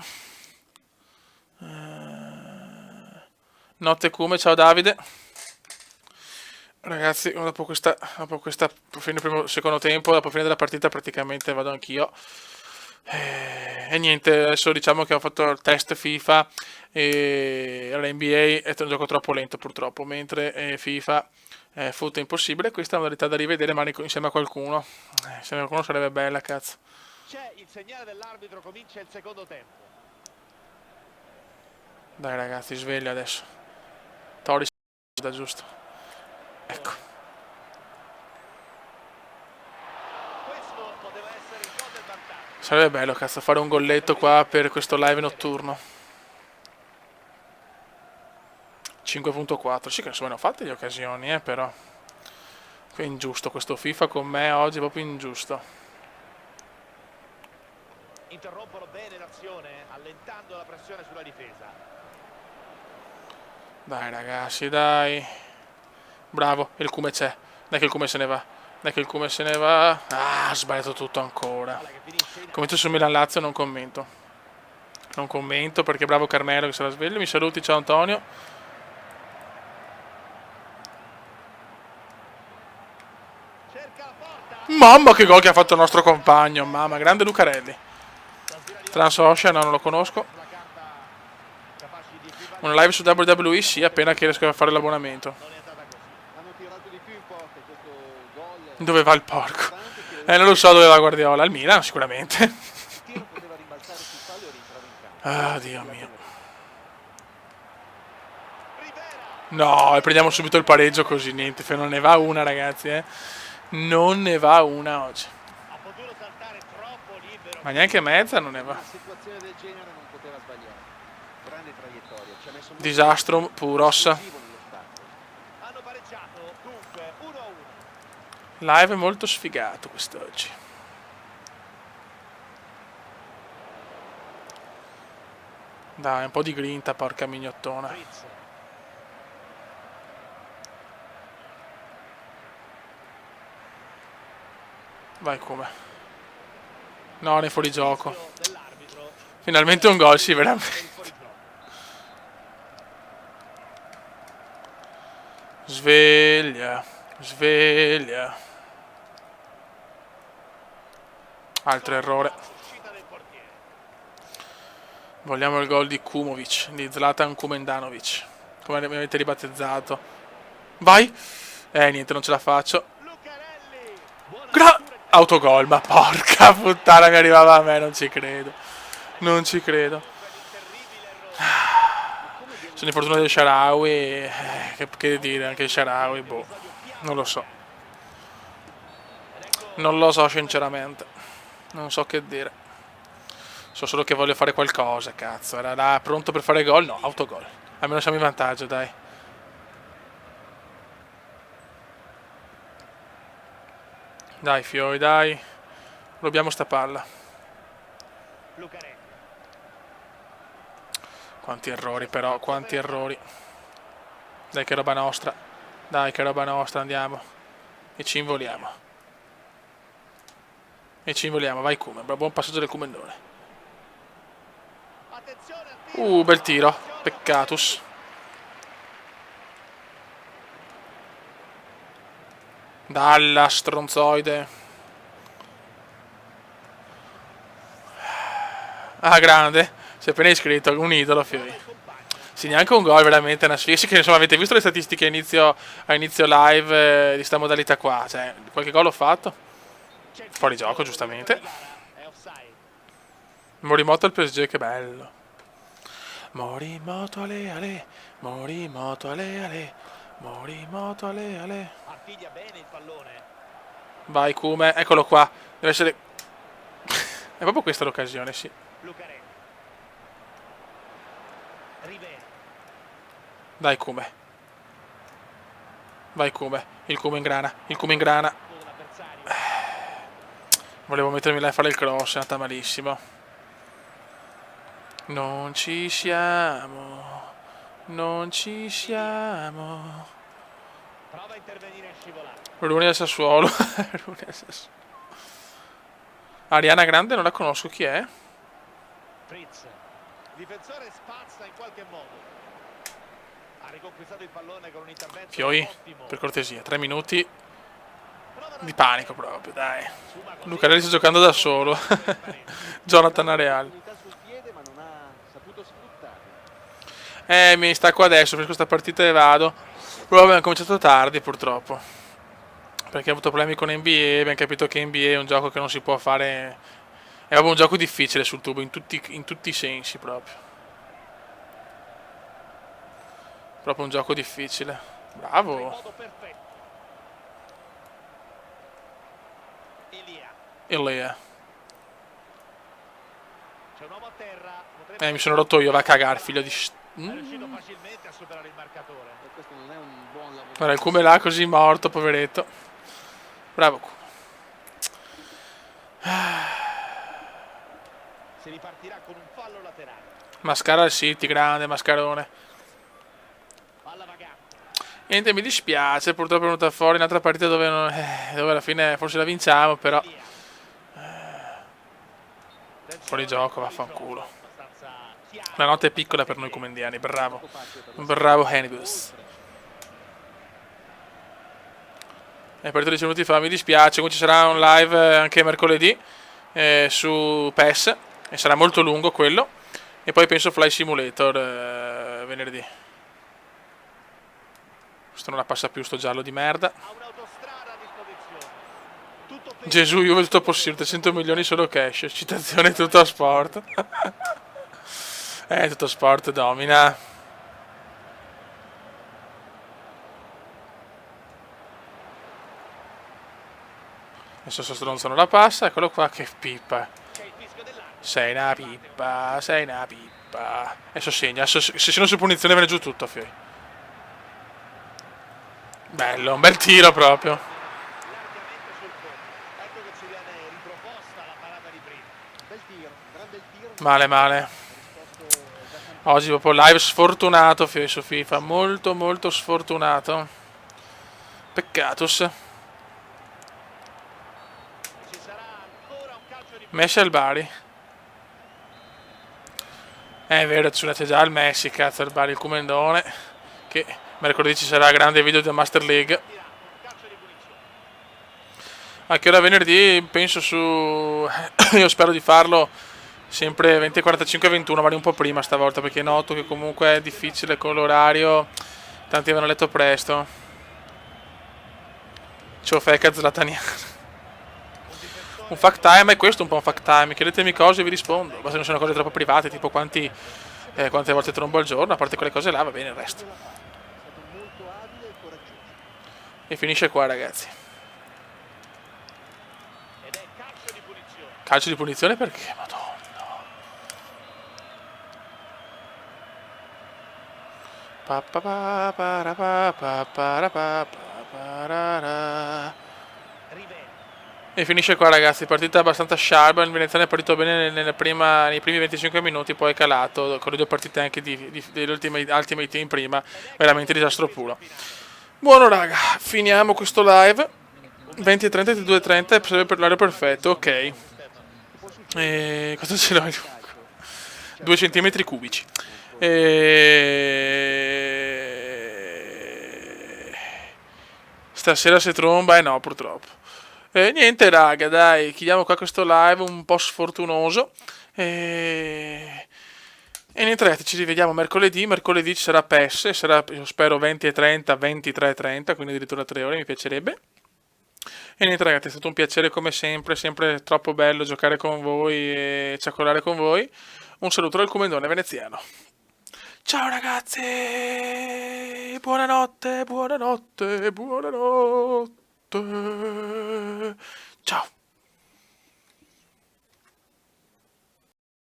Notte come, ciao Davide. Ragazzi, dopo questa fine primo, secondo tempo, dopo fine della partita praticamente vado anch'io. E niente, adesso diciamo che ho fatto il test FIFA e l'NBA è un gioco troppo lento purtroppo, mentre FIFA è foot impossibile. Questa è una modalità da rivedere magari insieme a qualcuno. Insieme a qualcuno sarebbe bella, cazzo. C'è il segnale dell'arbitro, comincia il secondo tempo. Dai ragazzi, sveglia adesso. Tori da giusto. Ecco. Questo poteva essere il gol del vantaggio. Sarebbe bello, cazzo, fare un golletto qua per questo live notturno. 5.4. Sì che insomma ne ho fatte le occasioni, però. Qui è ingiusto questo FIFA con me oggi, è proprio ingiusto. Interrompono bene l'azione, allentando la pressione sulla difesa. Dai ragazzi, dai. Bravo, il Cume c'è. Dai che il Cume se ne va. Dai che il Cume se ne va. Ah, ha sbagliato tutto ancora. Palla che finisce in Commento su Milan Lazio, non commento. Non commento perché bravo Carmelo che se la sveglia. Mi saluti, ciao Antonio. cerca la porta. Mamma che gol che ha fatto il nostro compagno. Mamma, grande Lucarelli. La svira di Transocean, no, non lo conosco. la carta, capaci di equivalere. Una live su WWE, sì, appena che riesco a fare l'abbonamento. Non è andata così. Hanno tirato di più in porta questo gol. Dove va il porco? Importante che Non lo so dove va Guardiola. Al Milan, sicuramente. il tiro poteva rimbalzare sul fallo e rientrare in campo. Ah, Dio mio. Rivera. No, e prendiamo subito il pareggio così, niente. Non ne va una, ragazzi, Non ne va una oggi. Ha potuto saltare troppo libero. Ma neanche mezza non ne In va. una situazione del genere non poteva sbagliare. Grande traiettoria, ci ha messo molto Disastro puros. esplosivo nello spazio. Hanno pareggiato, dunque 1-1. Live molto sfigato quest'oggi. Dai, un po' di grinta, porca mignottona. Fritz. Vai come. No, nei fuorigioco. Fischio dell'arbitro Finalmente un gol, sì, per veramente. il fuorigioco. Sveglia. Sveglia. Altro errore. Uscita del portiere. Vogliamo il gol di Kumovic, di Zlatan Kumendanovic. Come mi avete ribattezzato. Vai! Niente, non ce la faccio. Lucarelli. Buona Gra... lettura di- Autogol, ma porca puttana mi arrivava a me, non ci credo. Non ci credo. per il terribile errore. Sono infortunato del Sharawi. Che dire, anche il Sharawi, boh. Non lo so. Non lo so sinceramente. Non so che dire. So solo che voglio fare qualcosa, cazzo. Era là pronto per fare gol? No, autogol. Almeno siamo in vantaggio, dai. Dai, Fioi, dai. Rubiamo sta palla. Lucarelli. Quanti errori però, quanti errori. Dai che roba nostra. Dai che roba nostra, andiamo. E ci involiamo. E ci involiamo, vai Kuman. Buon passaggio del Kumendone. Attenzione al tiro. Bel tiro. Peccatus. Dalla stronzoide. Ah, grande. Si è appena iscritto, un idolo, Fiori. Sì, neanche un gol, veramente una sfiga. Sì, che insomma avete visto le statistiche a inizio live di sta modalità qua. Cioè, qualche gol ho fatto. Fuori gioco, giustamente. È offside. Morimoto al PSG, che bello. Morimoto ale ale. Morimoto ale ale. Morimoto ale ale. Artiglia bene il pallone. Vai Kume, eccolo qua. Deve essere... È proprio questa l'occasione, sì. Lucarelli. Rivera. Dai Come. Vai Come. Il Come ingrana. Il Come ingrana. Volevo mettermi là e fare il cross, è andata malissimo. Non ci siamo. Non ci siamo. Prova a intervenire in scivolata. Rune al Sassuolo. Rune al Sassuolo. Ariana Grande non la conosco, chi è? Fritz. Il difensore spazza in qualche modo. Ha riconquistato il pallone con un intervento Fioi, ottimo. per cortesia, 3 minuti Prova a di panico proprio, dai. suma così. Lucarelli sta giocando da solo. Jonathan Areal. Unità sul piede, ma non ha saputo sfruttarla. Mi stacco adesso, finisco questa partita e vado. Però abbiamo cominciato tardi purtroppo. Perché ho avuto problemi con NBA, abbiamo capito che NBA è un gioco che non si può fare. È proprio un gioco difficile sul tubo, in tutti i sensi proprio. Proprio un gioco difficile. In Bravo. modo perfetto. Elia. Elia. C'è un uomo a terra. Potrebbe Mi sono rotto io, va a cagare, figlio di... È riuscito facilmente a superare il marcatore. E questo non è un buon lavoro. Guarda, il Come là così morto, poveretto. Bravo Come. Si ripartirà con un fallo laterale. Mascara al City, grande mascarone. Palla vagante. Niente, mi dispiace, purtroppo è venuta fuori un'altra partita dove, dove alla fine forse la vinciamo, però Elia. fuori gioco, vaffanculo. Abbastanza chiaro. La notte è piccola per noi come indiani, bravo. Poco facile per la Bravo squadra. Hannibus. È partito 10 minuti fa, mi dispiace, comunque ci sarà un live anche mercoledì su PES e sarà molto lungo quello. E poi penso Fly Simulator venerdì. Questo non la passa più, sto giallo di merda. Ha un'autostrada a disposizione. Tutto per Gesù, Juve tutto possibile, 300 milioni solo cash. Citazione tutto sport. Tutto sport domina. Adesso sto stronzo non la passa, eccolo qua, che pippa. c'è il fischio dell'arbitro. Sei una pippa, sei una pippa. Adesso segna, adesso se sono su punizione viene giù tutto, fioi. Bello, un bel tiro proprio. Largamente sul fondo. Ecco che ci viene riproposta la parata di prima. Bel tiro, gran bel tiro. Male, male. Ha risposto esattamente. Oggi proprio live sfortunato, fioi, su FIFA. Molto, molto sfortunato. Peccatus. Ci sarà ancora un calcio di Messi al Bari. È vero, c'è già il Messi, cazzo, al Bari, il Comendone. Che mercoledì ci sarà grande video della Master League. tirato. Calcio di punizione. A che ora venerdì? Penso su... Io spero di farlo sempre 20:45-21, magari un po' prima stavolta, perché noto che comunque è difficile con l'orario. Tanti avevano letto presto. Ciao Feca Zlataniano. Un fact time, è questo un po' un fact time. Chiedetemi cose e vi rispondo. Basta che non siano cose troppo private, tipo quante volte trombo al giorno, a parte quelle cose là, va bene il resto. È stato molto abile e coraggioso. E finisce qua, ragazzi. Ed è calcio di punizione. Calcio di punizione perché? Madonna. Pa pa pa para pa pa para pa pa parara. Rivera. E finisce qua, ragazzi, partita abbastanza sharp. Il Veneziano è partito bene nei primi 25 minuti, poi è calato con le due partite anche dell'Ultimate Team prima, veramente disastro puro. Buono, raga, finiamo questo live. 20:30 e 2:30 serve per l'area perfetto, ok. E cosa ce l'ho? 2 centimetri cubici. Stasera se tromba, no, purtroppo. Niente, raga, dai, chiudiamo qua questo live un po' sfortunoso. E niente, ragazzi, ci rivediamo mercoledì. Mercoledì ci sarà PES, sarà, io spero, 20:30, 23:30, quindi addirittura 3 ore, mi piacerebbe. E niente, ragazzi, è stato un piacere come sempre, sempre troppo bello giocare con voi e ciaccolare con voi. Un saluto dal Comendone veneziano. Ciao ragazzi, buonanotte, buonanotte, buonanotte. Ciao.